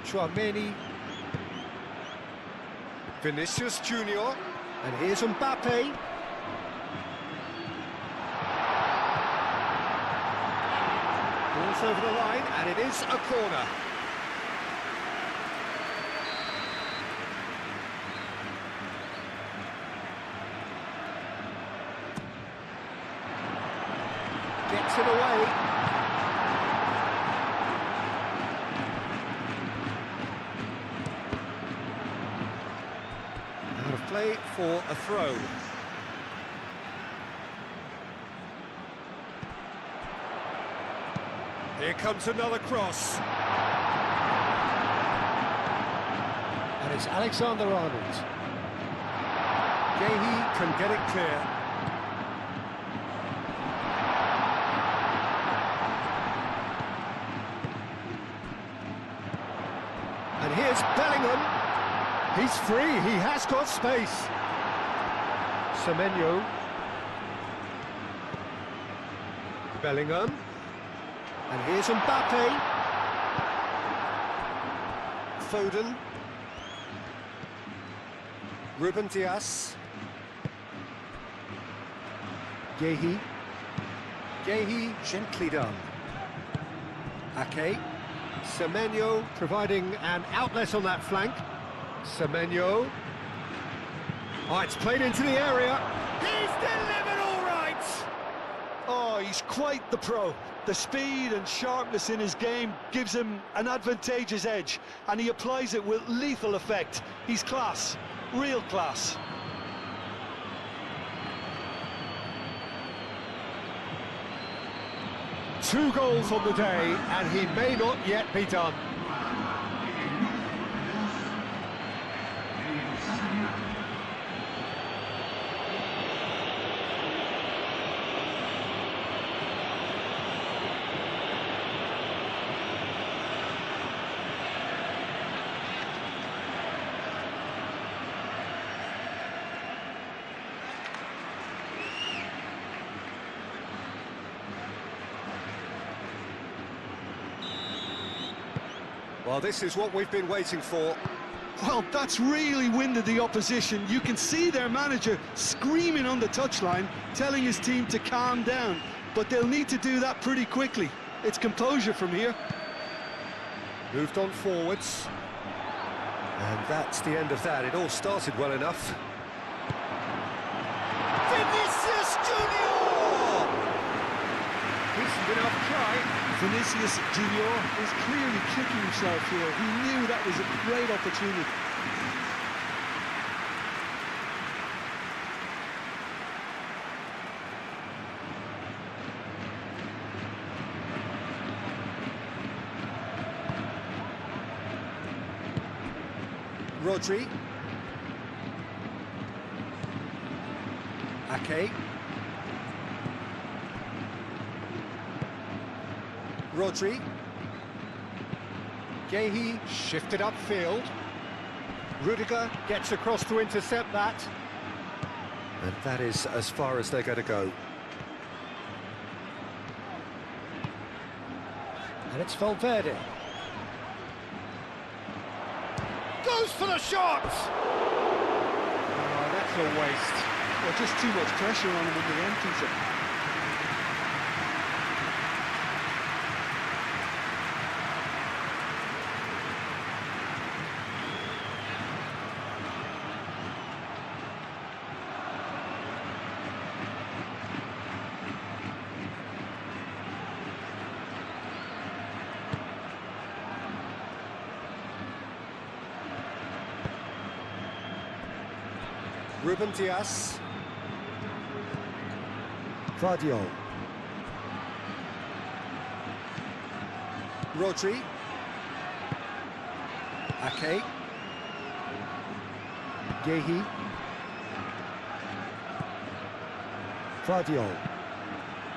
Tchouaméni. Vinicius Junior. And here's Mbappe. Ball's over the line, and it is a corner. Gets it away. Out of play for a throw. Here comes another cross. And it's Alexander-Arnold. Gehi can get it clear. And here's Bellingham. He's free, he has got space. Semenyo. Bellingham. And here's Mbappe. Foden. Ruben Dias. Gehi. Gehi, gently done. Ake. Semenyo providing an outlet on that flank. Semenyo. Oh, it's played into the area. He's delivered all right! Oh, he's quite the pro. The speed and sharpness in his game gives him an advantageous edge, and he applies it with lethal effect. He's class, real class. Two goals on the day, and he may not yet be done. Well, this is what we've been waiting for. Well, that's really winded the opposition. You can see their manager screaming on the touchline, telling his team to calm down. But they'll need to do that pretty quickly. It's composure from here. Moved on forwards. And that's the end of that. It all started well enough. Vinicius Junior! Decent enough try. Vinicius Junior is clearly kicking himself here. He knew that was a great opportunity. Rodri. Ake. Rodri. Gehi shifted upfield. Rudiger gets across to intercept that. And that is as far as they're going to go. And it's Valverde. Goes for the shot! Oh, that's a waste. Well, just too much pressure on him in the end, Peter. Ruben Dias. Vardiol. Rodri. Ake. Gehi. Vardiol.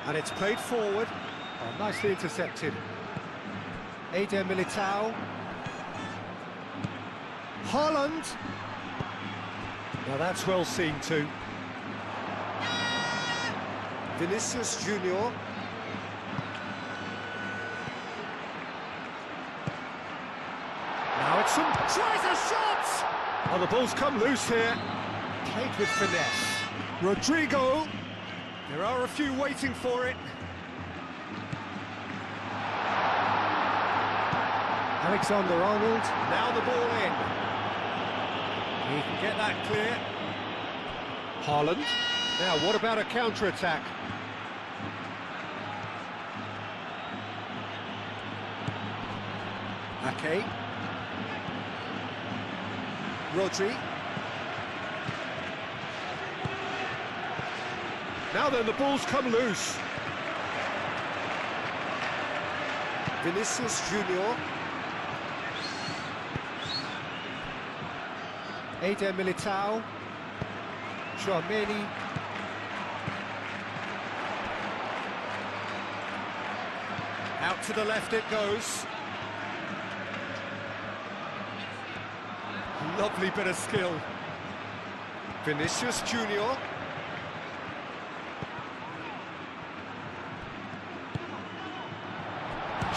And it's played forward. Oh, nicely intercepted. Eder Militao. Haaland. Now that's well seen too. Vinicius Junior. Now it's some... tries a shot! Oh, the ball's come loose here. Played with finesse. Rodrigo. There are a few waiting for it. Alexander-Arnold. Now the ball in. He can get that clear. Haaland. Now, what about a counter-attack? Ake. Rodri. Now then, the ball's come loose. Vinicius Junior. Eder Militao. Tchouaméni. Out to the left it goes. Lovely bit of skill. Vinicius Junior.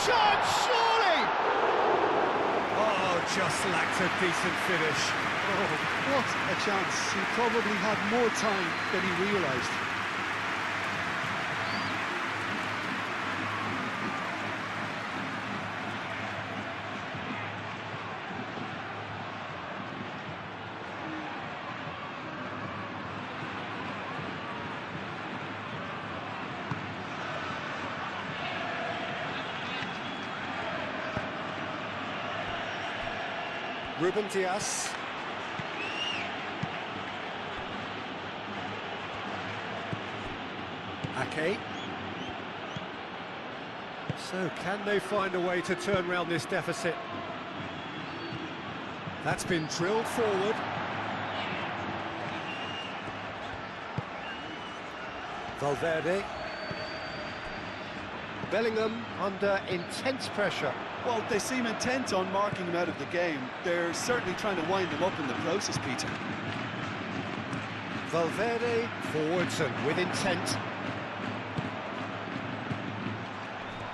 Shot, surely! Oh, just lacked a decent finish. Oh, what a chance. He probably had more time than he realised. Ruben Dias. Ake. So, can they find a way to turn around this deficit? That's been drilled forward. Valverde. Bellingham under intense pressure. Well, they seem intent on marking him out of the game. They're certainly trying to wind him up in the process, Peter. Valverde forwards and with intent.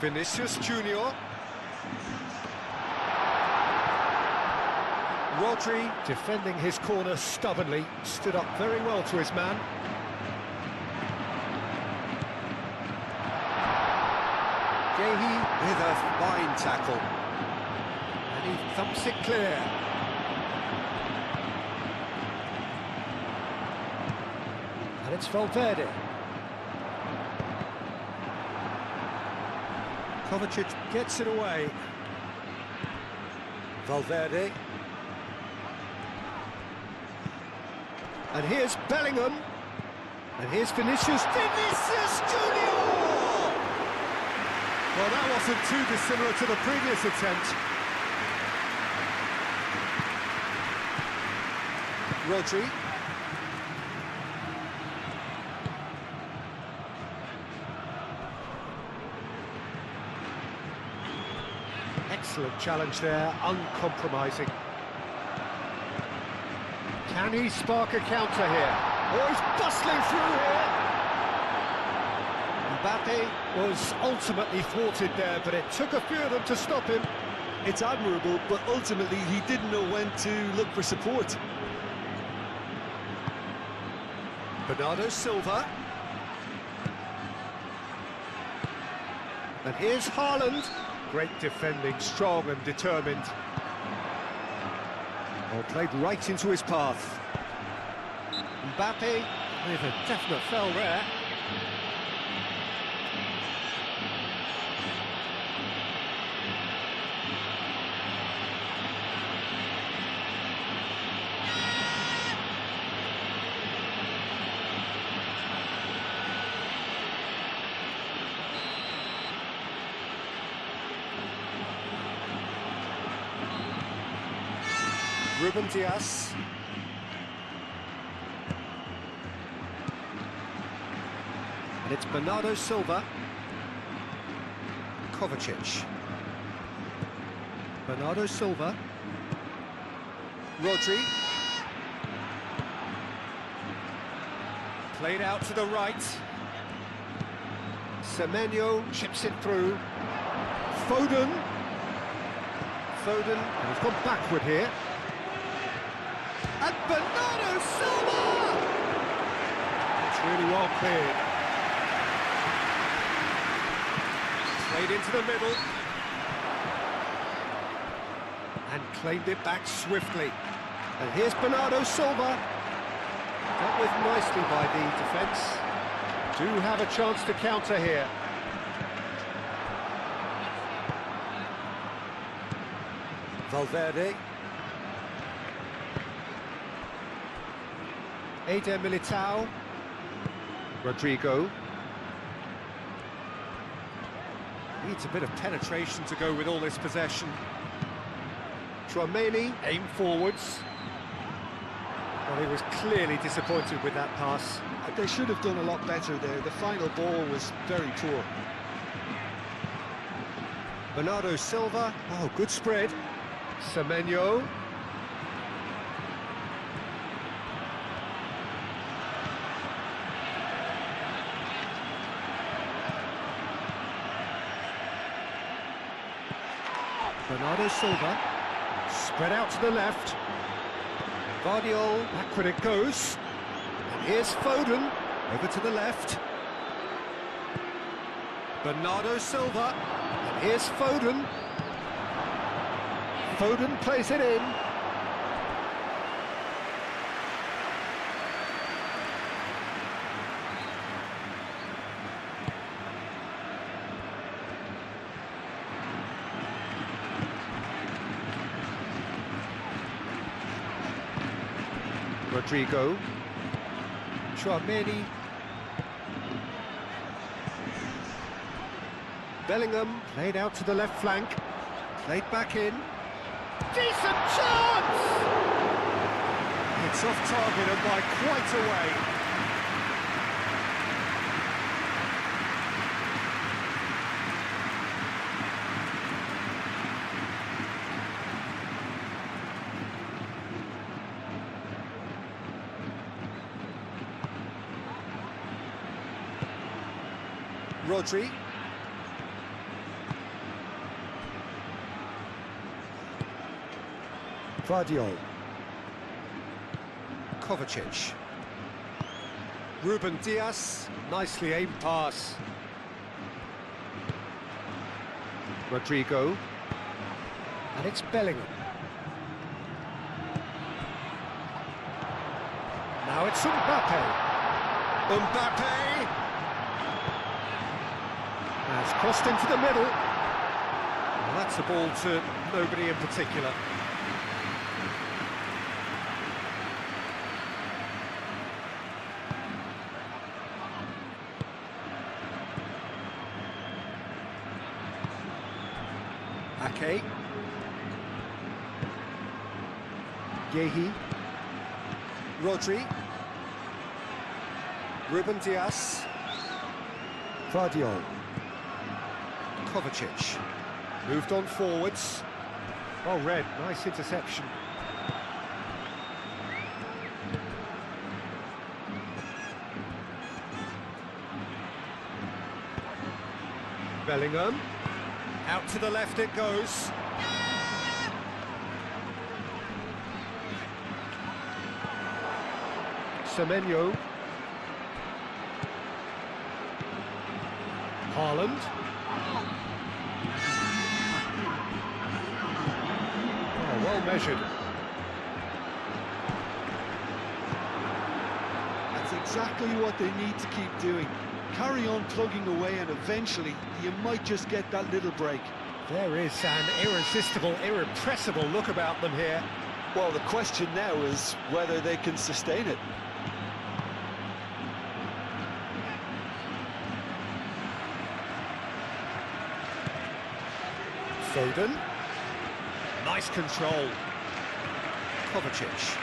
Vinicius Junior. Rodri defending his corner stubbornly, stood up very well to his man. Gehi with a fine tackle. And he thumps it clear. And it's Valverde. Kovacic gets it away. Valverde. And here's Bellingham. And here's Vinicius Junior! Well, that wasn't too dissimilar to the previous attempt. Rodri. Excellent challenge there, uncompromising. Can he spark a counter here? Oh, he's bustling through here! Mbappe was ultimately thwarted there, but it took a few of them to stop him. It's admirable, but ultimately he didn't know when to look for support. Bernardo Silva. And here's Haaland. Great defending, strong and determined. Well, played right into his path. Mbappe with a definite foul there. Ruben Dias. And it's Bernardo Silva. Kovacic. Bernardo Silva. Rodri. Played out to the right. Semenyo chips it through. Foden. And he's gone backward here. And Bernardo Silva! It's really well cleared. Played into the middle. And claimed it back swiftly. And here's Bernardo Silva. Dealt with nicely by the defence. Do have a chance to counter here. Valverde. Eder Militao. Rodrigo. Needs a bit of penetration to go with all this possession. Tchouaméni, aim forwards. Well, he was clearly disappointed with that pass. They should have done a lot better there. The final ball was very poor. Bernardo Silva. Oh, good spread. Semenyo. Bernardo Silva. Spread out to the left. Guardiola, backward it goes. And here's Foden. Over to the left. Bernardo Silva. And here's Foden. Foden plays it in. Rodrigo. Tchouaméni. Bellingham played out to the left flank. Played back in. Decent chance! It's off target and by quite a way. Rodri. Guardiola. Kovacic. Ruben Dias. Nicely aimed pass. Rodrigo. And it's Bellingham. Now it's Mbappe. Mbappe! Has crossed into the middle. Well, that's a ball to nobody in particular. Ake. Yehi. Rodri. Ruben Dias. Guardiola. Kovacic. Moved on forwards. Oh, red. Nice interception. Bellingham. Out to the left it goes. Semenyo. Haaland. Oh, well measured. That's exactly what they need to keep doing. Carry on plugging away and eventually you might just get that little break. There is an irresistible, irrepressible look about them here. Well, the question now is whether they can sustain it. Foden. Nice control. Kovacic.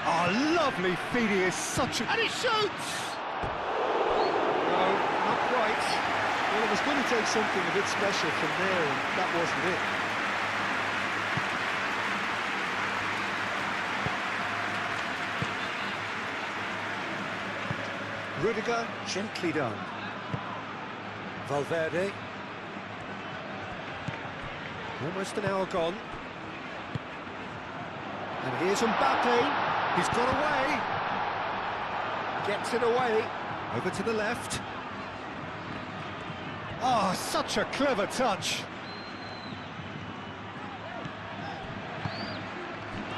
Oh, lovely feed, he is such a... And he shoots! No, not quite. Well, it was going to take something a bit special from there, and that wasn't it. Rudiger, gently done. Valverde. Almost an hour gone. And here's Mbappe. He's got away. Gets it away. Over to the left. Oh, such a clever touch.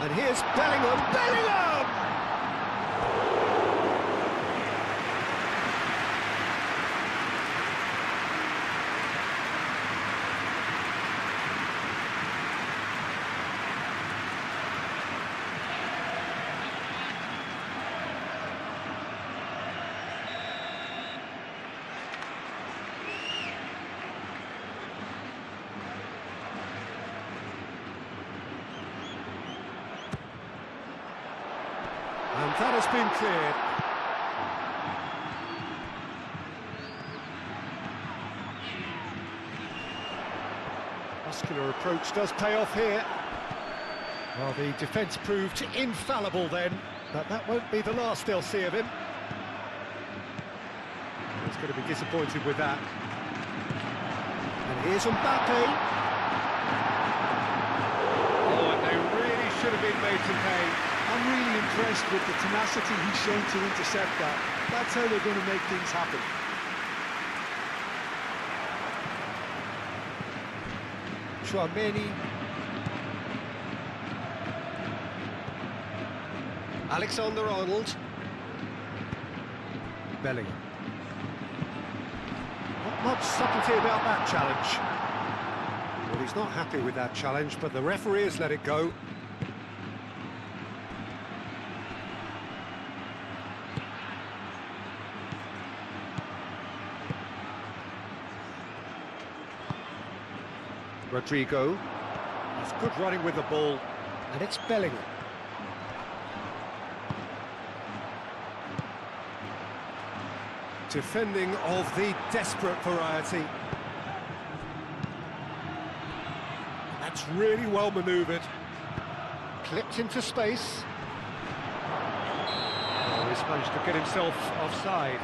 And here's Bellingham. Bellingham! And that has been cleared. Muscular approach does pay off here. Well, the defence proved infallible then, but that won't be the last they'll see of him. He's going to be disappointed with that. And here's Mbappe. Oh, and they really should have been made to pay. I'm really impressed with the tenacity he's shown to intercept that. That's how they're going to make things happen. Tchouaméni. Alexander-Arnold. Bellingham. Not much subtlety about that challenge. Well, he's not happy with that challenge, but the referee has let it go. Rodrigo. That's good running with the ball. And it's Bellingham. Defending of the desperate variety. That's really well manoeuvred. Clipped into space. Oh, he's managed to get himself offside.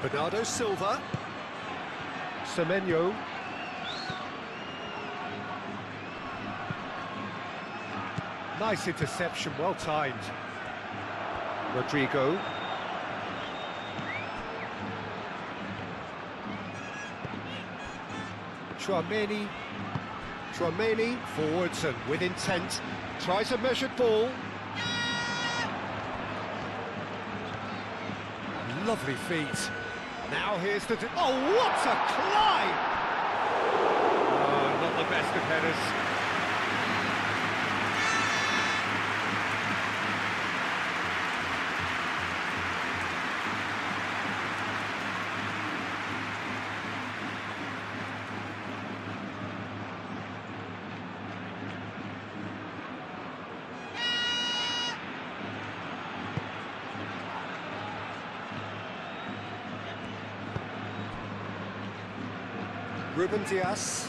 Bernardo Silva. Semenyo. Nice interception, well timed. Rodrigo. Tchouaméni. Tchouaméni forwards and with intent. Tries a measured ball. Lovely feet. Now here's the... Oh, what a climb! Oh, not the best of headers. Ruben Dias.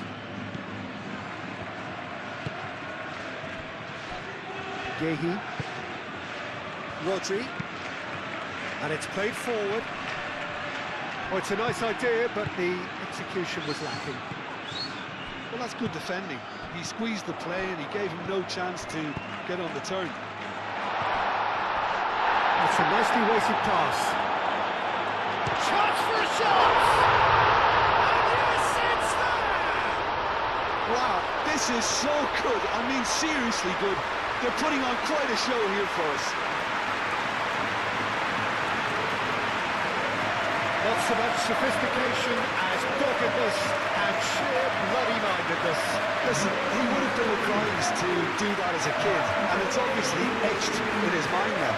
Gehi. Rodri. And it's played forward. Oh, it's a nice idea, but the execution was lacking. Well, that's good defending. He squeezed the play and he gave him no chance to get on the turn. That's a nicely weighted pass. Chance for a shot! Wow, this is so good. I mean, seriously good. They're putting on quite a show here for us. Not so much sophistication as doggedness and sheer bloody-mindedness. Listen, he would have been advised to do that as a kid, and it's obviously etched in his mind now.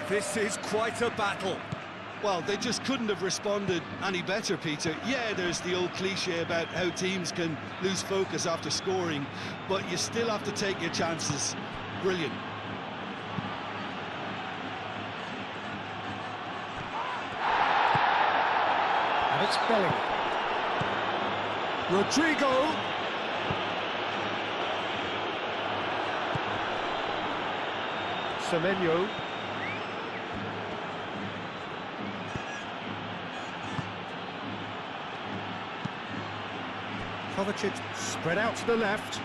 This is quite a battle. Well, they just couldn't have responded any better, Peter. Yeah, there's the old cliche about how teams can lose focus after scoring, but you still have to take your chances. Brilliant. And it's Bellingham. Rodrigo. Semenyo. Kovacic spread out to the left.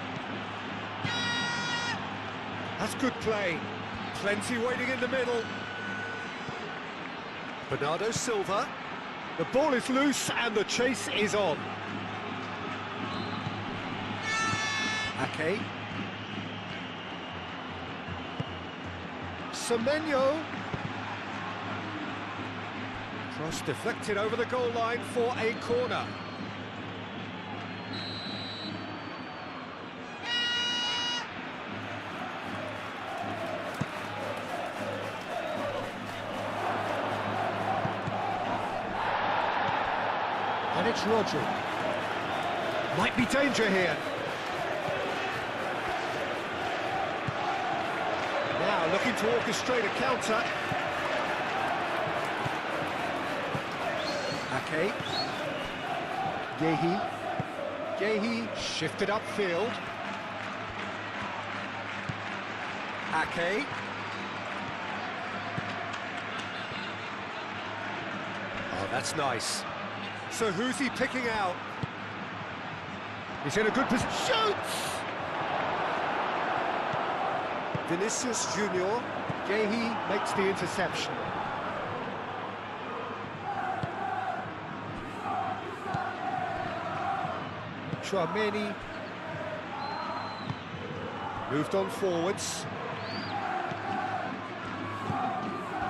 That's good play. Plenty waiting in the middle. Bernardo Silva. The ball is loose and the chase is on. Ake. Semenyo. Cross deflected over the goal line for a corner. And it's Rodri. Might be danger here. Now looking to orchestrate a counter. Ake. Gehi shifted upfield. Ake. Oh, that's nice. So who's he picking out? He's in a good position. Shoots! Vinicius Junior. Gehi makes the interception. Chouameni moved on forwards.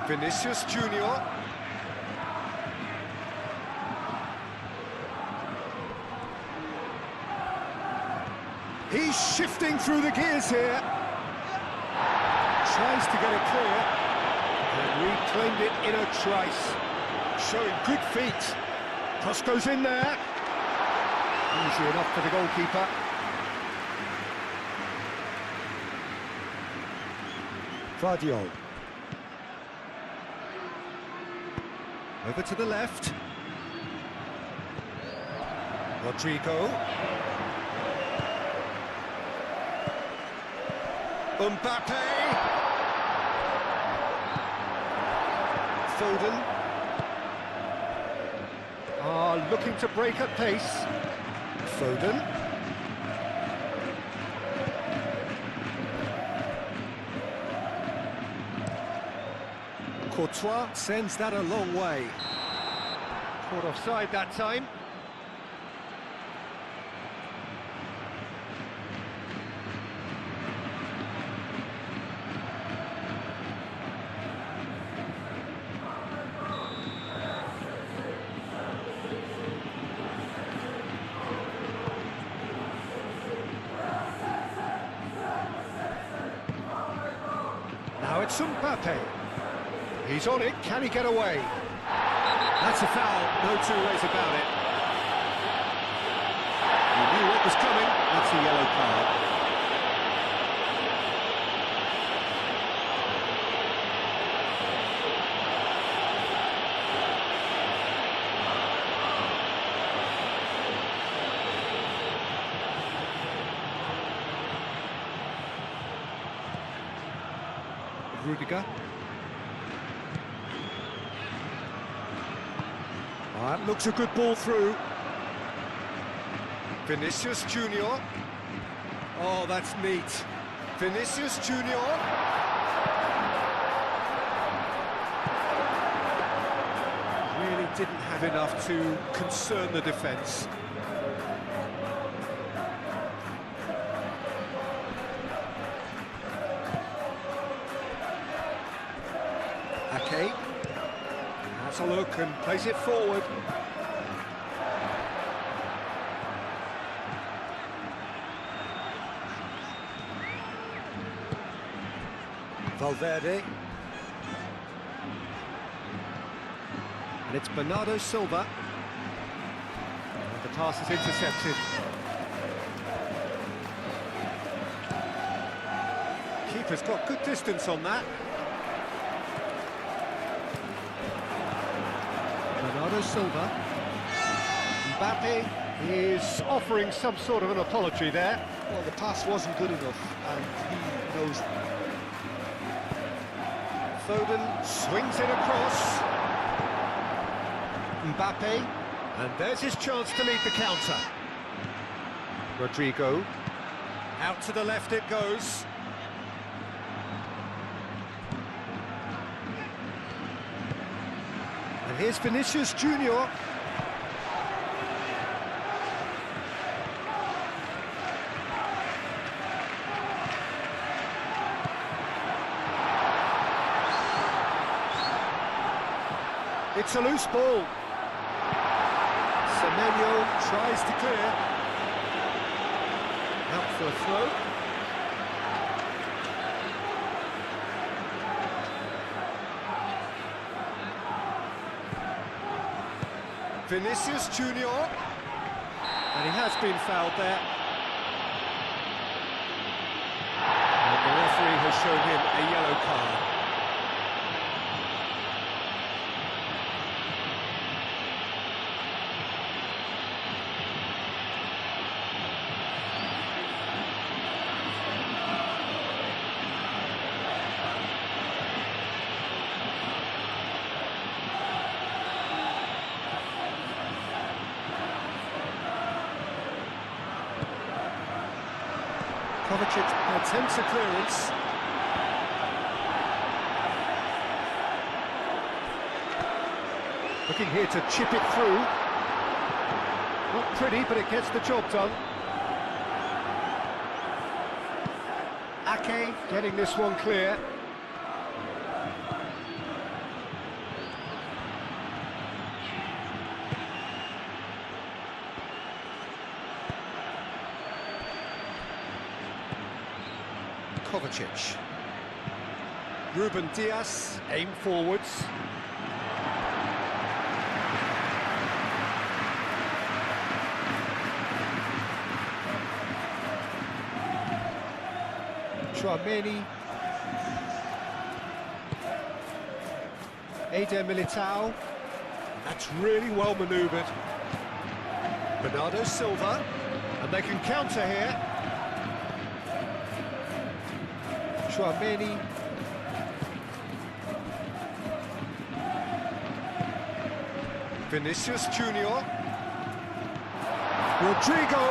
Vinicius Junior. He's shifting through the gears here. Tries to get it clear. And reclaimed it in a trice. Showing good feet. Cross goes in there. Easy enough for the goalkeeper. Vardiol. Over to the left. Rodrigo. Mbappe. Foden. Looking to break at pace. Foden. Courtois sends that a long way. Caught offside that time. Now it's Mbappe. He's on it, can he get away? That's a foul, no two ways about it. He knew what was coming, that's a yellow card. Rudiger. That looks a good ball through. Vinicius Junior. Oh, that's neat. Vinicius Junior. Really didn't have enough to concern the defence. Ake. Has a look and plays it forward. Valverde. And it's Bernardo Silva. And the pass is intercepted. Keeper's got good distance on that. Bernardo Silva. Mbappe is offering some sort of an apology there. Well, the pass wasn't good enough, and he knows. Foden swings it across. Mbappe, and there's his chance to lead the counter. Rodrigo. Out to the left it goes. And here's Vinicius Junior. It's a loose ball. Semenyo tries to clear. Out for a throw. Vinicius Junior. And he has been fouled there. And the referee has shown him a yellow card. Kovacic attempts a clearance. Looking here to chip it through. Not pretty, but it gets the job done. Ake getting this one clear. Kovacic. Ruben Dias, aim forwards. Tchouaméni. Eder Militao. That's really well manoeuvred. Bernardo Silva. And they can counter here. Tchouaméni. Vinicius Junior. Rodrigo.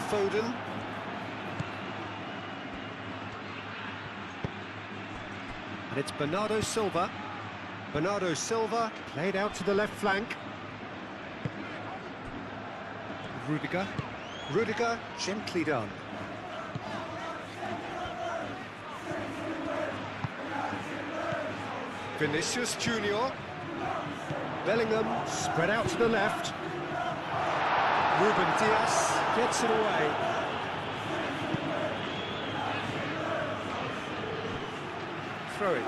Foden. And it's Bernardo Silva. Bernardo Silva played out to the left flank. Rudiger. Rudiger gently done. Vinicius Junior. Bellingham spread out to the left. Ruben Dias gets it away. Throw it.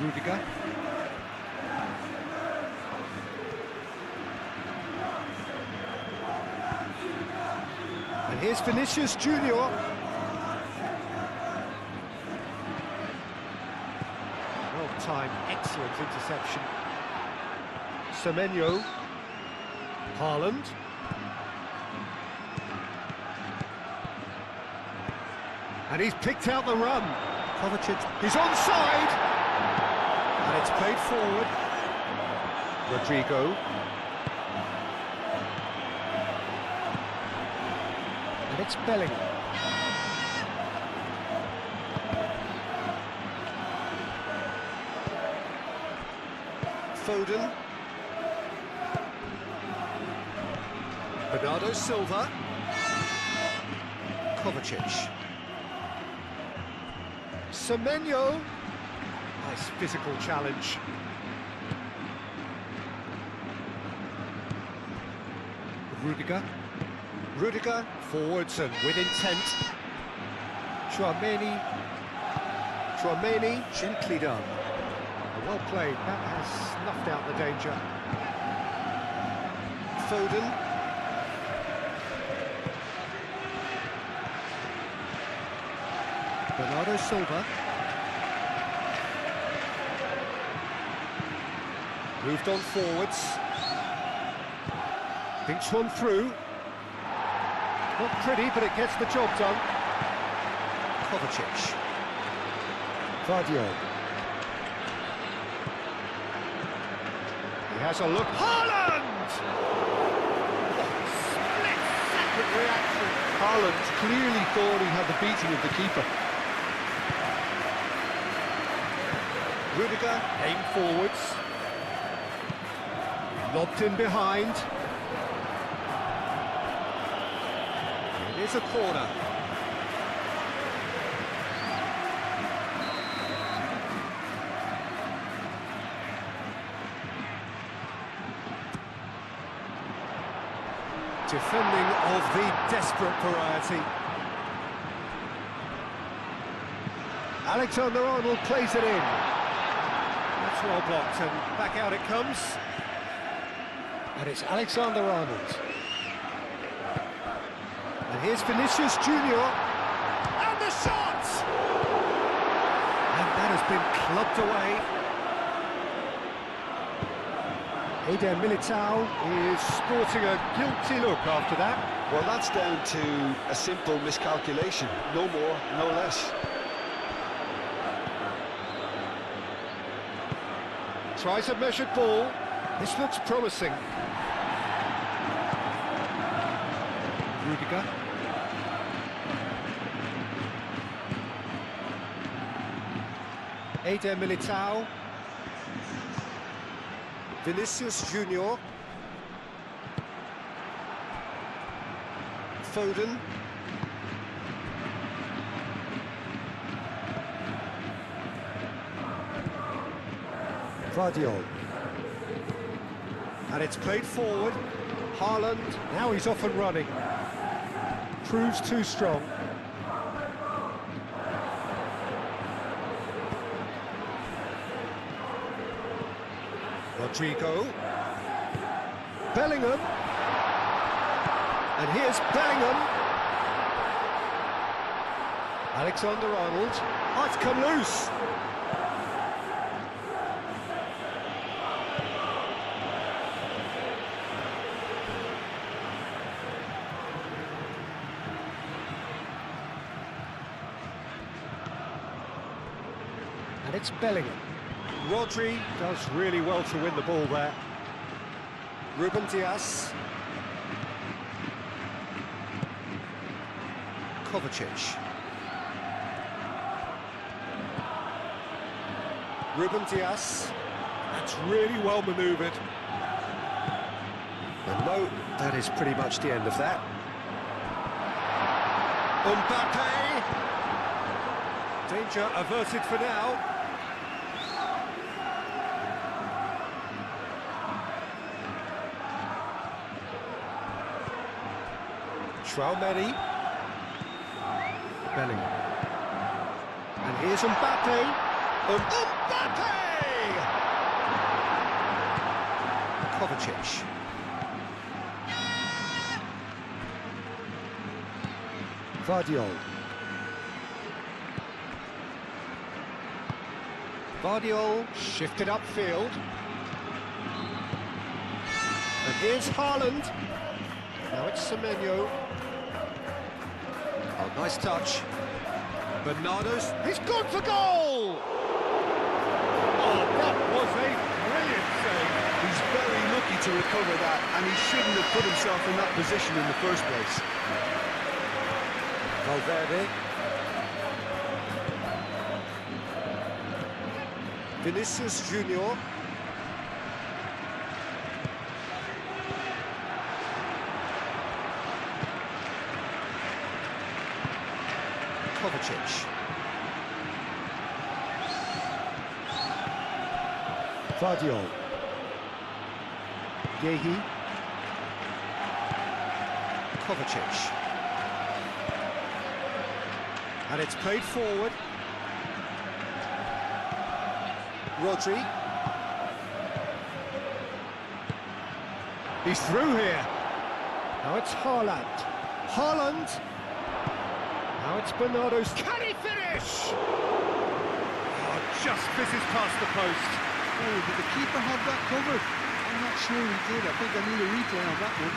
Rudiger. And here's Vinicius Junior. Well-timed, excellent interception. Semenyo. Haaland. And he's picked out the run. Kovacic, he's onside. And it's played forward. Rodrigo. And it's Bellingham. Foden. Bernardo Silva. Kovacic. Semenyo. Nice physical challenge. Rudiger. Rudiger forwards and with intent. Tchouaméni. Tchouaméni gently done. Well played, that has snuffed out the danger. Foden. Bernardo Silva. Moved on forwards. Thinks one through. Not pretty, but it gets the job done. Kovacic. Vardio. He has a look. Haaland! Split-second reaction. Haaland clearly thought he had the beating of the keeper. Rudiger, aim forwards. Lobbed in behind. It is a corner. Defending of the desperate variety. Alexander-Arnold plays it in. That's well blocked, and back out it comes. And it's Alexander-Arnold. And here's Vinicius Junior. And the shot! And that has been clubbed away. Eder Militao is sporting a guilty look after that. Well, that's down to a simple miscalculation. No more, no less. Tries a measured ball. This looks promising. Rudiger. Eder Militao. Vinicius Junior. Foden. Vardiol. And it's played forward. Haaland, now he's off and running. Proves too strong. Rodrigo. Bellingham. And here's Bellingham. Alexander-Arnold. Oh, it's come loose. And it's Bellingham. Rodri does really well to win the ball there. Ruben Dias. Kovacic. Ruben Dias. That's really well manoeuvred. And no, that is pretty much the end of that. Mbappe. Danger averted for now. Traoré. Bellingham. And here's Mbappe. Mbappe! Kovacic. Vardiol. Vardiol shifted upfield. And here's Haaland. Now it's Semenyo. Oh, nice touch. Bernardo's. He's gone for goal! Oh, that was a brilliant save. He's very lucky to recover that, and he shouldn't have put himself in that position in the first place. Valverde. Vinicius Junior. Kovacic. Vardiol. Yehi. Kovacic. And it's played forward. Rodri. He's through here. Now it's Haaland. Haaland. Now it's Bernardo's. Can he finish? Oh, just misses past the post. Oh, did the keeper have that covered? I'm not sure he did. I think I need a replay on that one.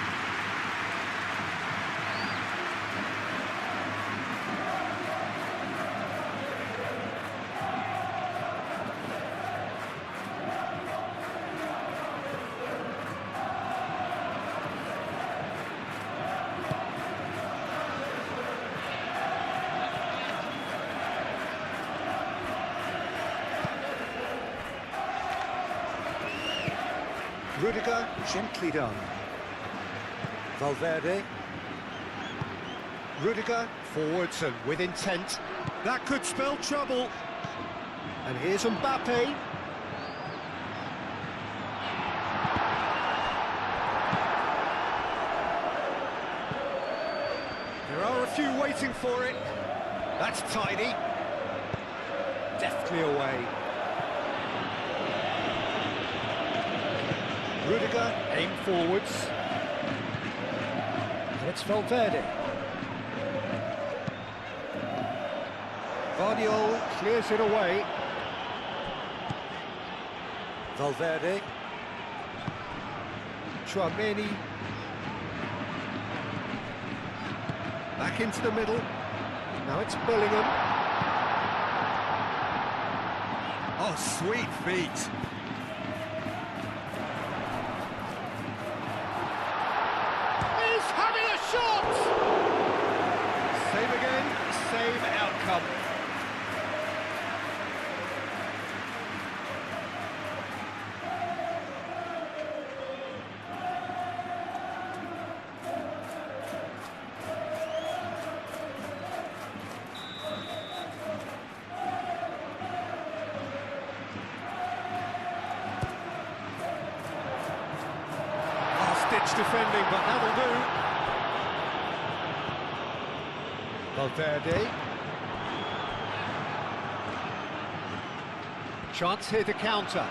Rudiger, gently done. Valverde. Rudiger, forwards and with intent. That could spell trouble. And here's Mbappe. There are a few waiting for it. That's tidy. Deftly away. Rudiger, aim forwards. And it's Valverde. Guardiola clears it away. Valverde. Tchouaméni. Back into the middle. Now it's Bellingham. Oh, sweet feet. He's having a shot! Save again, save outcome. Ditch defending, but that'll do. Valverde. Chance here to counter.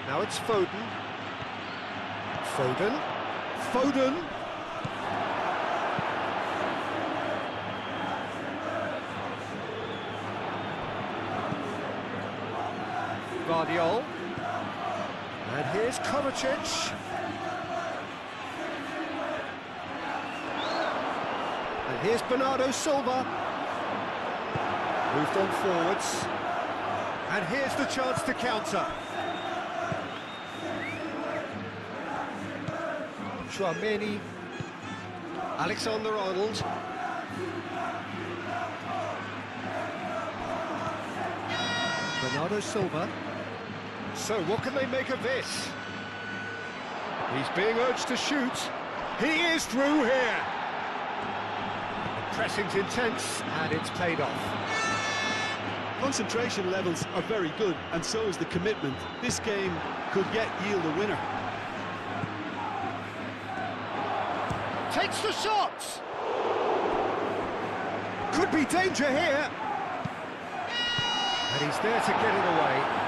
Now it's Foden. Foden. Foden. Guardiola. And here's Kovacic. And here's Bernardo Silva. Moved on forwards. And here's the chance to counter. Tchouaméni. Alexander-Arnold. Bernardo Silva. So what can they make of this? He's being urged to shoot. He is through here. The pressing's intense and it's paid off. Concentration levels are very good, and so is the commitment. This game could yet yield a winner. Takes the shot. Could be danger here. And he's there to get it away.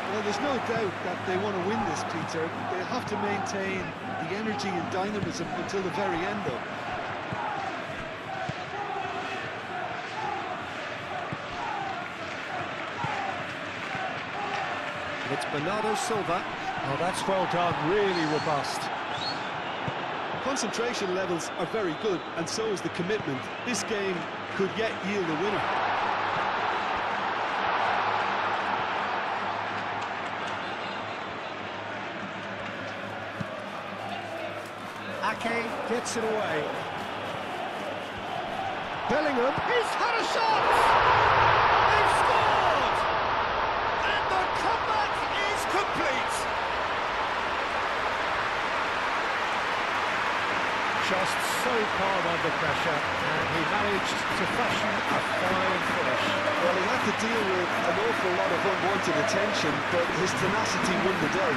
Well, there's no doubt that they want to win this, Peter. They have to maintain the energy and dynamism until the very end, though. And it's Bernardo Silva. Oh, that's well done, really robust. Concentration levels are very good, and so is the commitment. This game could yet yield a winner. Ake gets it away. Bellingham, he's had a shot! They've scored! And the comeback is complete! Just so calm under pressure, and he managed to fashion a fine finish. Well, he had to deal with an awful lot of unwanted attention, but his tenacity won the day.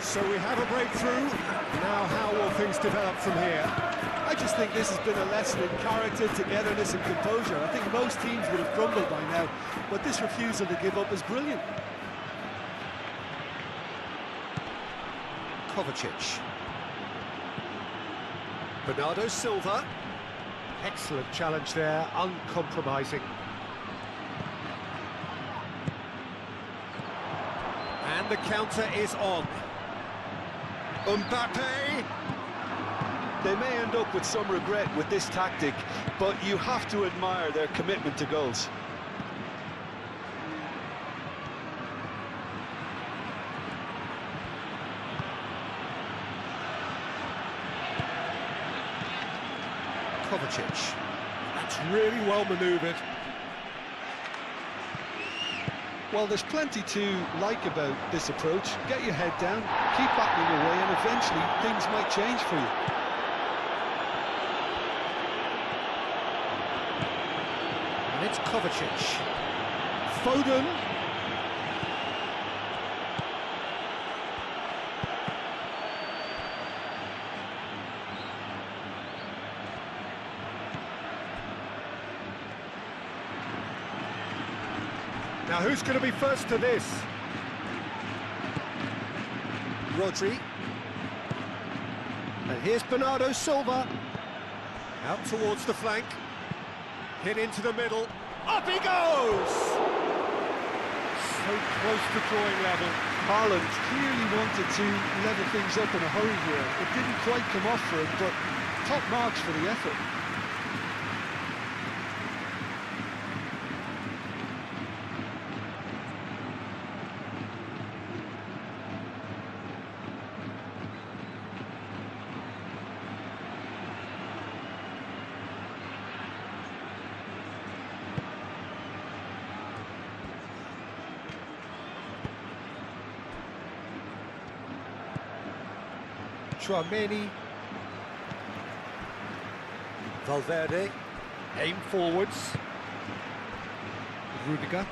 So we have a breakthrough. Now how will things develop from here? I just think this has been a lesson in character, togetherness and composure. I think most teams would have crumbled by now, but this refusal to give up is brilliant. Kovacic. Bernardo Silva. Excellent challenge there, uncompromising. And the counter is on. Mbappe! They may end up with some regret with this tactic, but you have to admire their commitment to goals. Kovacic. That's really well manoeuvred. Well, there's plenty to like about this approach. Get your head down, keep battling away, and eventually things might change for you. And it's Kovacic. Foden. Now who's going to be first to this? Rodri. And here's Bernardo Silva. Out towards the flank. Hit into the middle. Up he goes! So close to drawing level. Haaland clearly wanted to level things up in a hurry here. It didn't quite come off for him, but top marks for the effort. Tchouameni. Valverde. Aim forwards. Rudiger.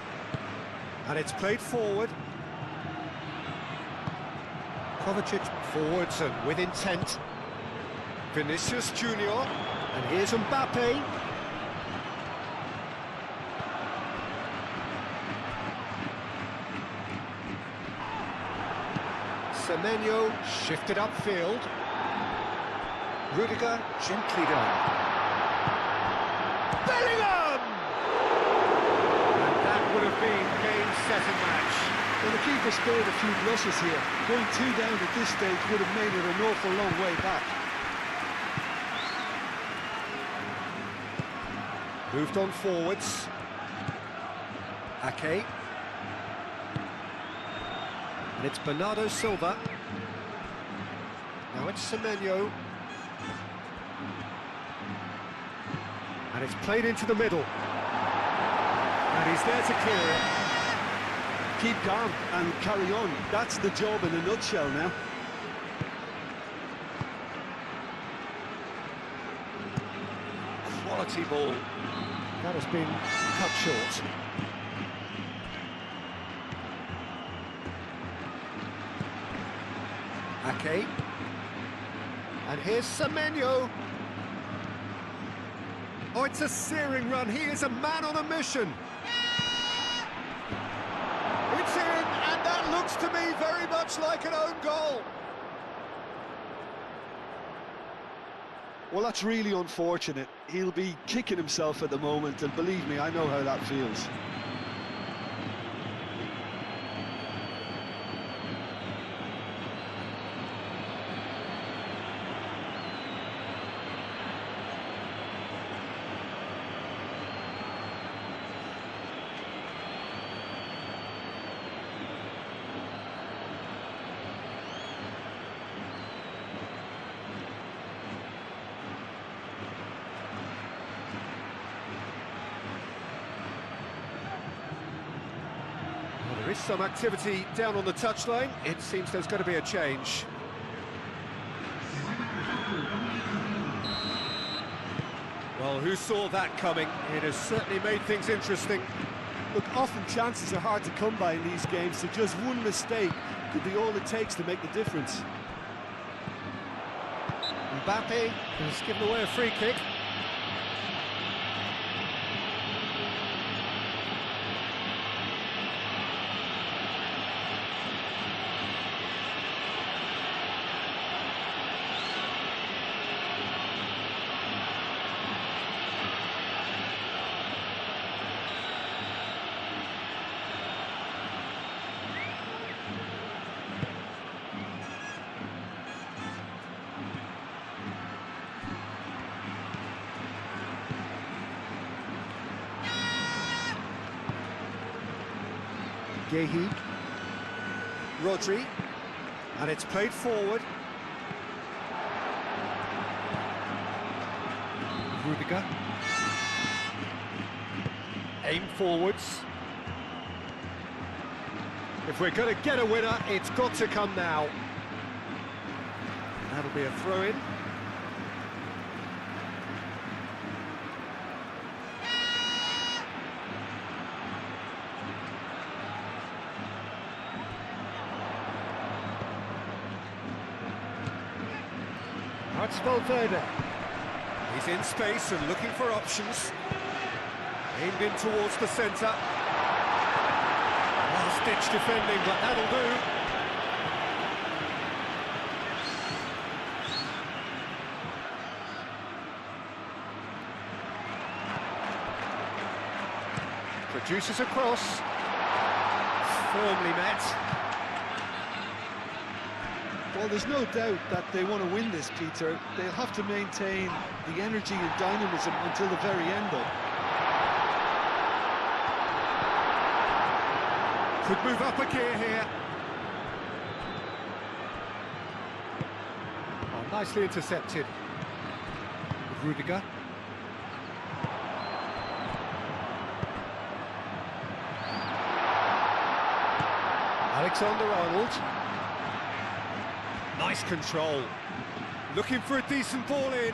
And it's played forward. Kovacic forwards and with intent. Vinicius Junior. And here's Mbappe. Semenyo shifted upfield. Rudiger gently down. Bellingham! And that would have been game, set and match. Well, the keeper spared a few blushes here. Going 2 down at this stage would have made it an awful long way back. Moved on forwards. Ake. And it's Bernardo Silva. Now it's Semenyo. And it's played into the middle. And he's there to clear it. Keep calm and carry on. That's the job in a nutshell now. Quality ball. That has been cut short. Ake. And here's Semenyo. Oh, it's a searing run. He is a man on a mission. It's in, and that looks to me very much like an own goal. Well, that's really unfortunate. He'll be kicking himself at the moment, and believe me, I know how that feels. There is some activity down on the touchline. It seems there's going to be a change. Well, who saw that coming? It has certainly made things interesting. Look, often chances are hard to come by in these games, so just one mistake could be all it takes to make the difference. Mbappe has given away a free kick. Yehi. Rodri. And it's played forward. Rudiger. Aim forwards. If we're going to get a winner, it's got to come now. That'll be a throw-in. Now it's Valverde. He's in space and looking for options. Aimed in towards the centre. Last-ditch defending, but that'll do. Produces a cross. Firmly met. Well, there's no doubt that they want to win this, Peter. They'll have to maintain the energy and dynamism until the very end, though. Could move up a gear here. Oh, nicely intercepted. Rudiger. Alexander-Arnold. Nice control. Looking for a decent ball in.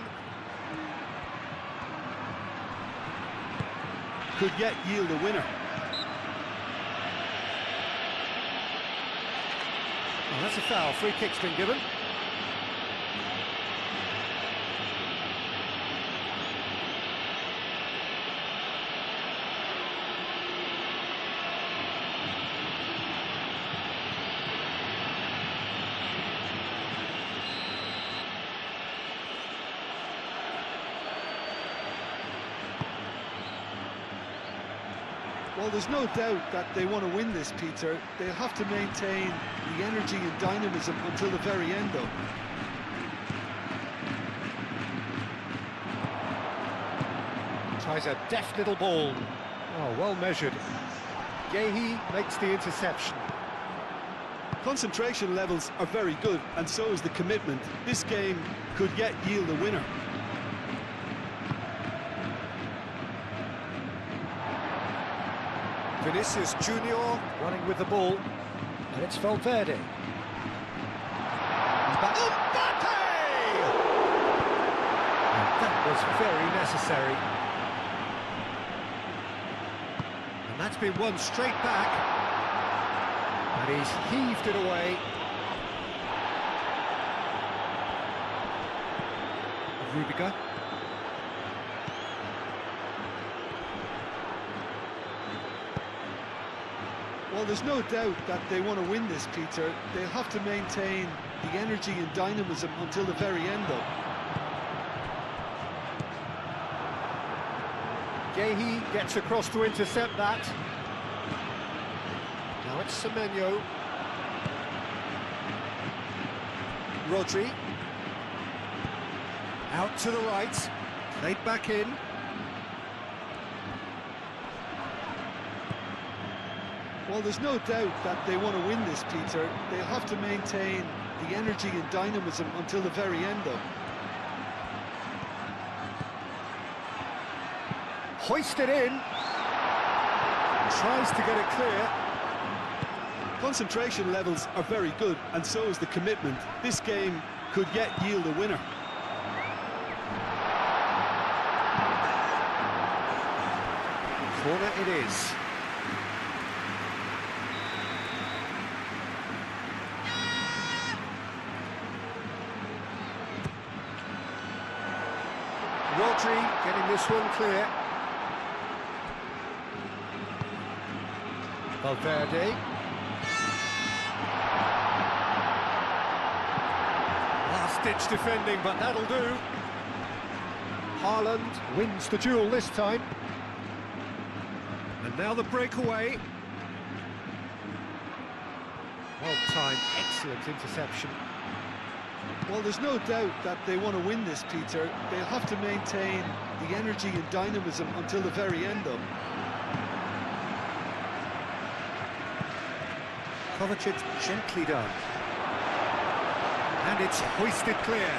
Could yet yield a winner. Oh, that's a foul. Free kick's been given. Well, there's no doubt that they want to win this, Peter. They'll have to maintain the energy and dynamism until the very end, though. Tries a deft little ball. Oh, well measured. Yehi makes the interception. Concentration levels are very good, and so is the commitment. This game could yet yield a winner. Vinicius Junior running with the ball, and it's Valverde. Mbappe! That was very necessary. And that's been won straight back. And he's heaved it away. Rudiger. Well, there's no doubt that they want to win this, Peter. They'll have to maintain the energy and dynamism until the very end, though. Yehi gets across to intercept that. Now it's Semenyo. Rodri. Out to the right. Played back in. Well, there's no doubt that they want to win this, Peter. They'll have to maintain the energy and dynamism until the very end, though. Hoisted in. Tries to get it clear. Concentration levels are very good, and so is the commitment. This game could yet yield a winner. Corner it is. Rodri getting this one clear. Valverde. Last-ditch defending, but that'll do. Haaland wins the duel this time. And now the breakaway. Well-timed, excellent interception. Well, there's no doubt that they want to win this, Peter. They'll have to maintain the energy and dynamism until the very end, though. Kovacic, gently done. And it's hoisted clear.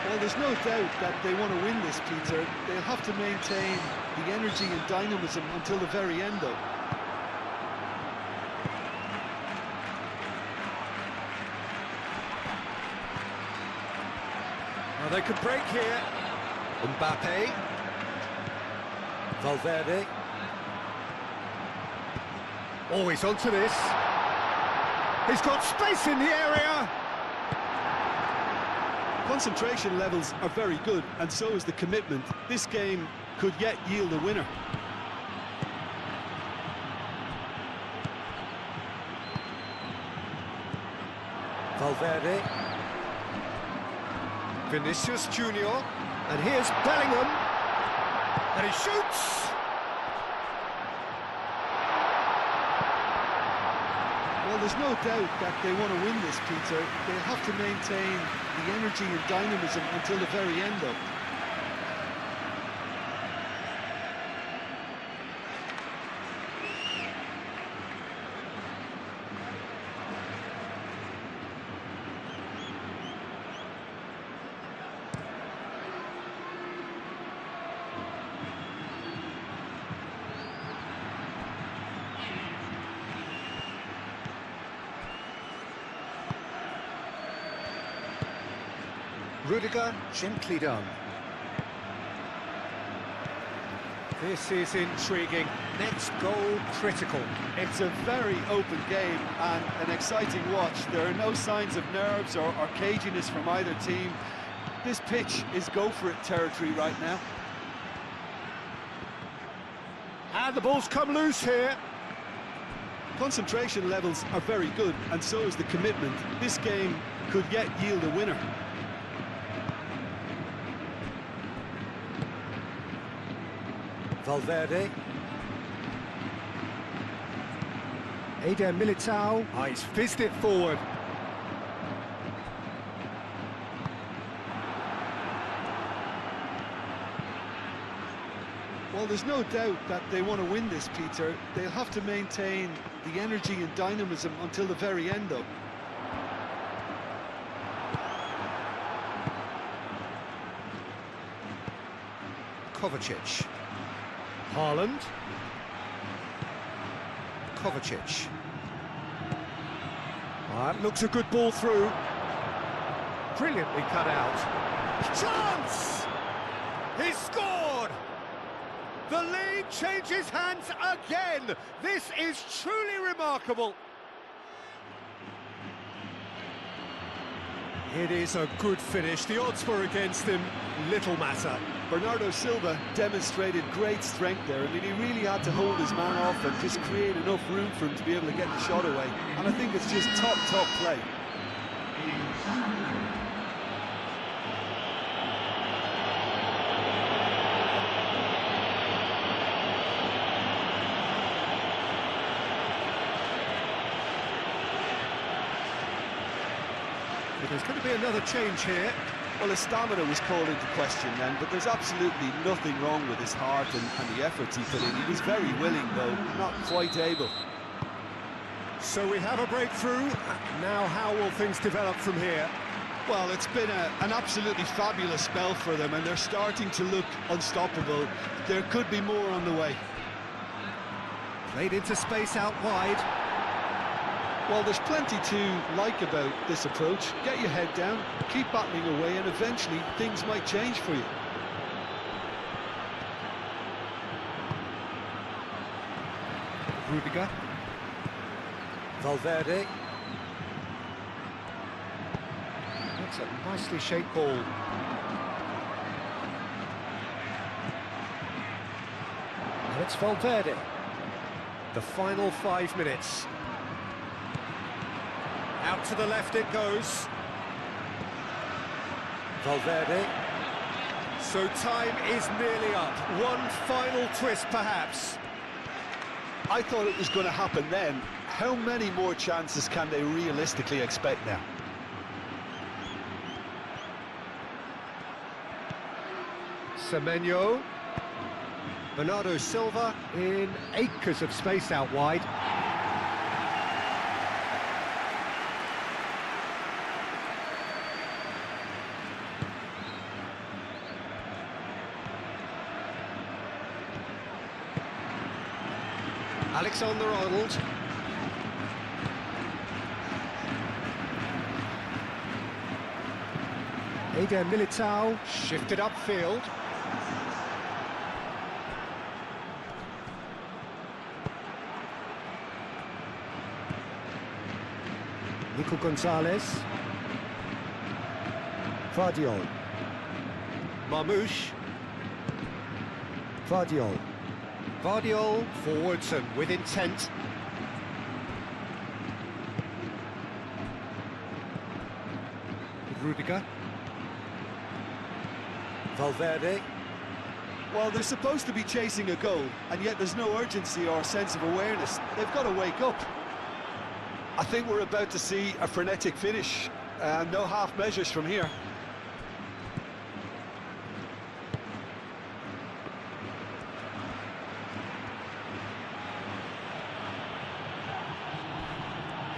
Well, there's no doubt that they want to win this, Peter. They'll have to maintain the energy and dynamism until the very end, though. Now they could break here. Mbappe. Valverde. Always onto this. He's got space in the area. Concentration levels are very good, and so is the commitment. This game could yet yield a winner. Valverde. Vinicius Junior. And here's Bellingham. And he shoots. Well, there's no doubt that they want to win this, Peter. They'll have to maintain the energy and dynamism until the very end, though. Rudiger, gently done. This is intriguing. Next goal critical. It's a very open game and an exciting watch. There are no signs of nerves or caginess from either team. This pitch is go-for-it territory right now. And the ball's come loose here. Concentration levels are very good, and so is the commitment. This game could yet yield a winner. Valverde. Eder Militao. Oh, he's fizzed it forward. Well, there's no doubt that they want to win this, Peter. They'll have to maintain the energy and dynamism until the very end, though. Kovacic. Haaland. Kovacic. That looks a good ball through. Brilliantly cut out. Chance! He scored! The lead changes hands again. This is truly remarkable. It is a good finish. The odds were against him. Little matter. Bernardo Silva demonstrated great strength there. I mean, he really had to hold his man off and just create enough room for him to be able to get the shot away. And I think it's just top play. There's going to be another change here. Well, his stamina was called into question then, but there's absolutely nothing wrong with his heart and the efforts he put in. He was very willing, though, not quite able. So we have a breakthrough. Now how will things develop from here? Well, it's been an absolutely fabulous spell for them, and they're starting to look unstoppable. There could be more on the way. Played into space out wide. Well, there's plenty to like about this approach. Get your head down, keep battling away, and eventually things might change for you. Rudiger. Valverde. That's a nicely shaped ball. And it's Valverde. The final 5 minutes. Out to the left it goes. Valverde. So time is nearly up. One final twist, perhaps. I thought it was going to happen then. How many more chances can they realistically expect now? Semenyo. Bernardo Silva in acres of space out wide. Alexander-Arnold. Eder Militao shifted upfield. Nico Gonzalez. Vardiol. Marmouche. Vardiol. Vardiol forwards and with intent. Rudiger. Valverde. Well, they're supposed to be chasing a goal, and yet there's no urgency or sense of awareness. They've got to wake up. I think we're about to see a frenetic finish. No half measures from here.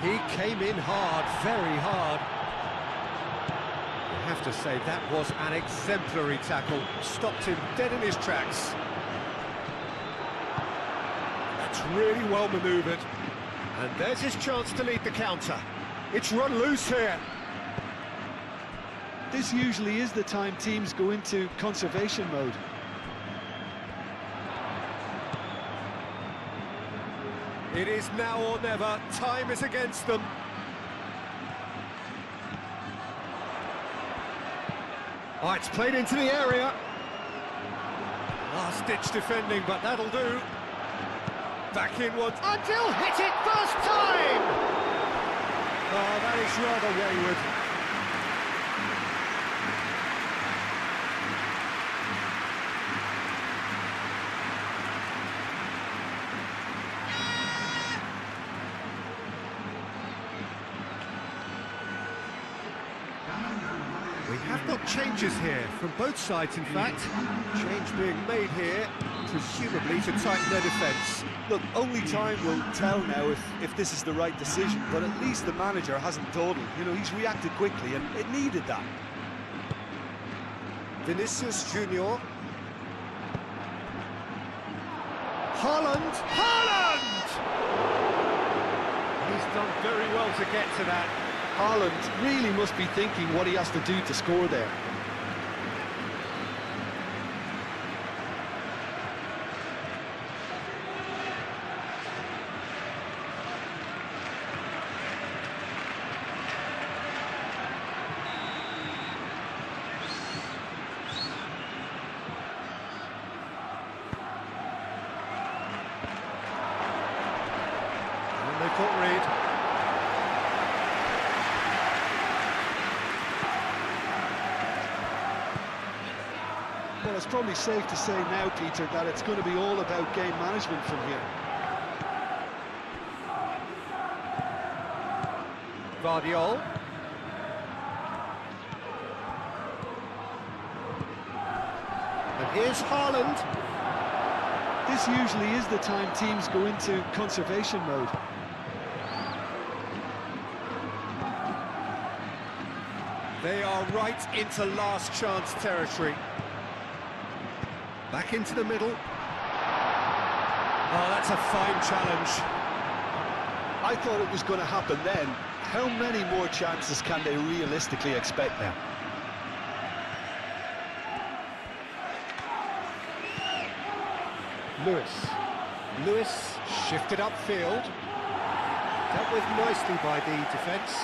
He came in hard, very hard. I have to say, that was an exemplary tackle. Stopped him dead in his tracks. That's really well manoeuvred. And there's his chance to lead the counter. It's run loose here. This usually is the time teams go into conservation mode. It is now or never. Time is against them. Oh, it's played into the area. Last-ditch defending, but that'll do. Back in once. Until hit it first time! Oh, that is rather wayward. We have got changes here, from both sides in fact. Change being made here, presumably to tighten their defence. Look, only time will tell now if this is the right decision, but at least the manager hasn't dawdled. You know, he's reacted quickly, and it needed that. Vinicius Junior. Haaland! Haaland! He's done very well to get to that. Haaland really must be thinking what he has to do to score there. And they've got Reed. Well, it's probably safe to say now, Peter, that it's going to be all about game management from here. Vardiol. And here's Haaland. This usually is the time teams go into conservation mode. They are right into last chance territory. Back into the middle. Oh, that's a fine challenge. I thought it was going to happen then. How many more chances can they realistically expect now? Lewis shifted upfield. Dealt with nicely by the defence.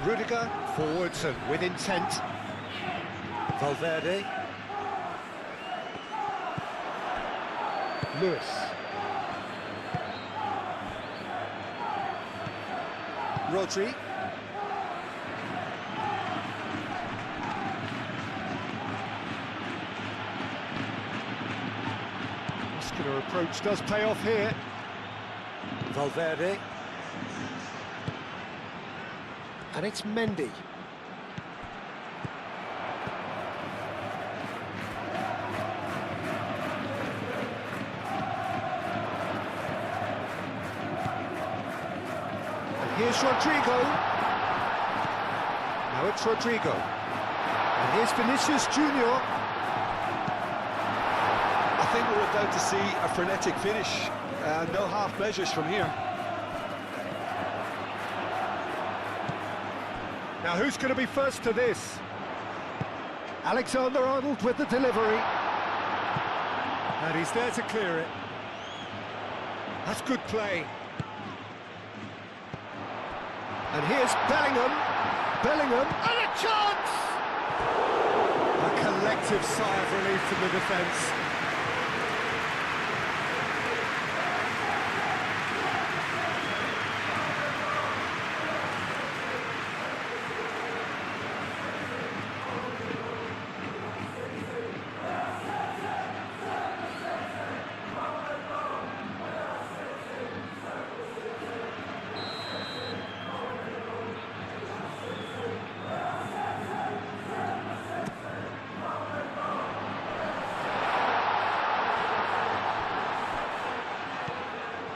Rudiger forwards and with intent. Valverde. Lewis. Rodri. Muscular approach does pay off here. Valverde. And it's Mendy. And here's Rodrigo. Now it's Rodrigo. And here's Vinicius Junior. think we're about to see a frenetic finish. No half measures from here. Now who's going to be first to this? Alexander-Arnold with the delivery. And he's there to clear it. That's good play. And here's Bellingham. Bellingham, and a chance! A collective sigh of relief from the defence.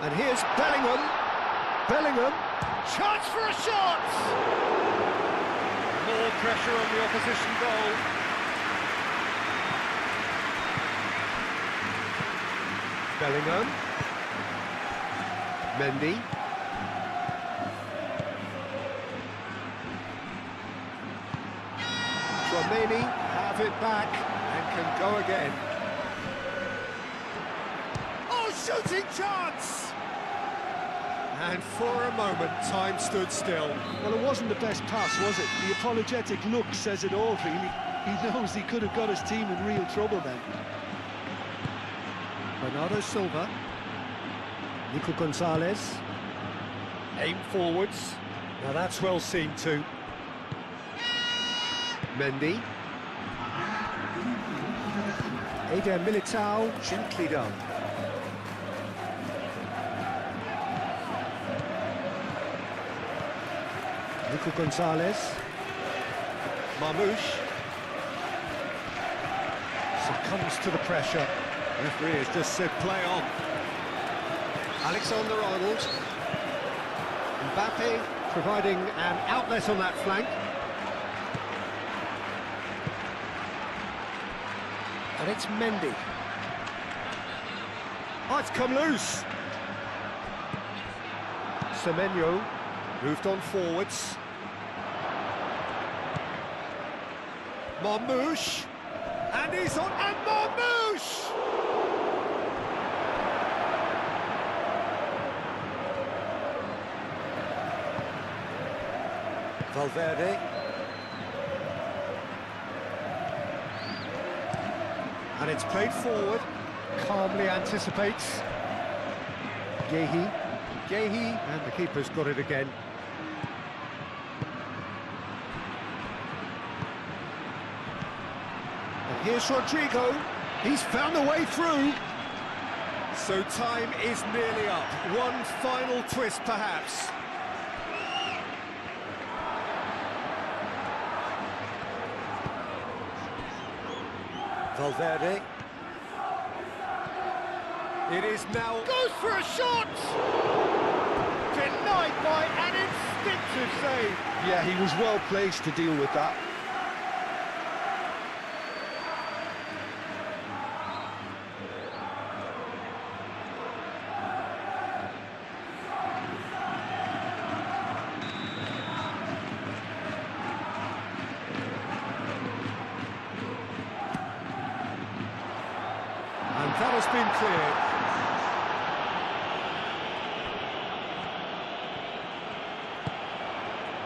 And here's Bellingham. Bellingham, chance for a shot! More pressure on the opposition goal. Bellingham. Mendy. Tchouaméni have it back and can go again. Oh, shooting chance! And for a moment, time stood still. Well, it wasn't the best pass, was it? The apologetic look says it all, really. He knows he could have got his team in real trouble then. Bernardo Silva. Nico Gonzalez. Aim forwards. Now that's well seen too. Mendy. Eder Militao, gently done. Nico Gonzalez. Marmoush. Succumbs to the pressure. Referee has just said play on. Alexander-Arnold. Mbappe providing an outlet on that flank. And it's Mendy. Oh, it's come loose. Semenyo moved on forwards. Marmoush. And he's on, and Marmoush! Valverde. And it's played forward, calmly anticipates. Guéhi, and the keeper's got it again. And here's Rodrigo, he's found a way through. So time is nearly up, one final twist perhaps. Valverde. It is now... Goes for a shot! Denied by an instinctive save. Yeah, he was well placed to deal with that. And that has been cleared.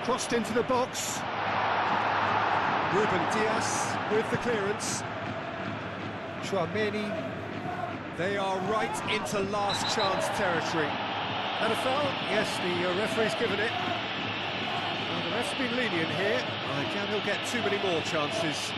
Crossed into the box. Ruben Dias with the clearance. Tchouaméni. They are right into last chance territory. And a foul? Yes, the referee's given it. Well, the ref's been lenient here. I doubt he'll get too many more chances.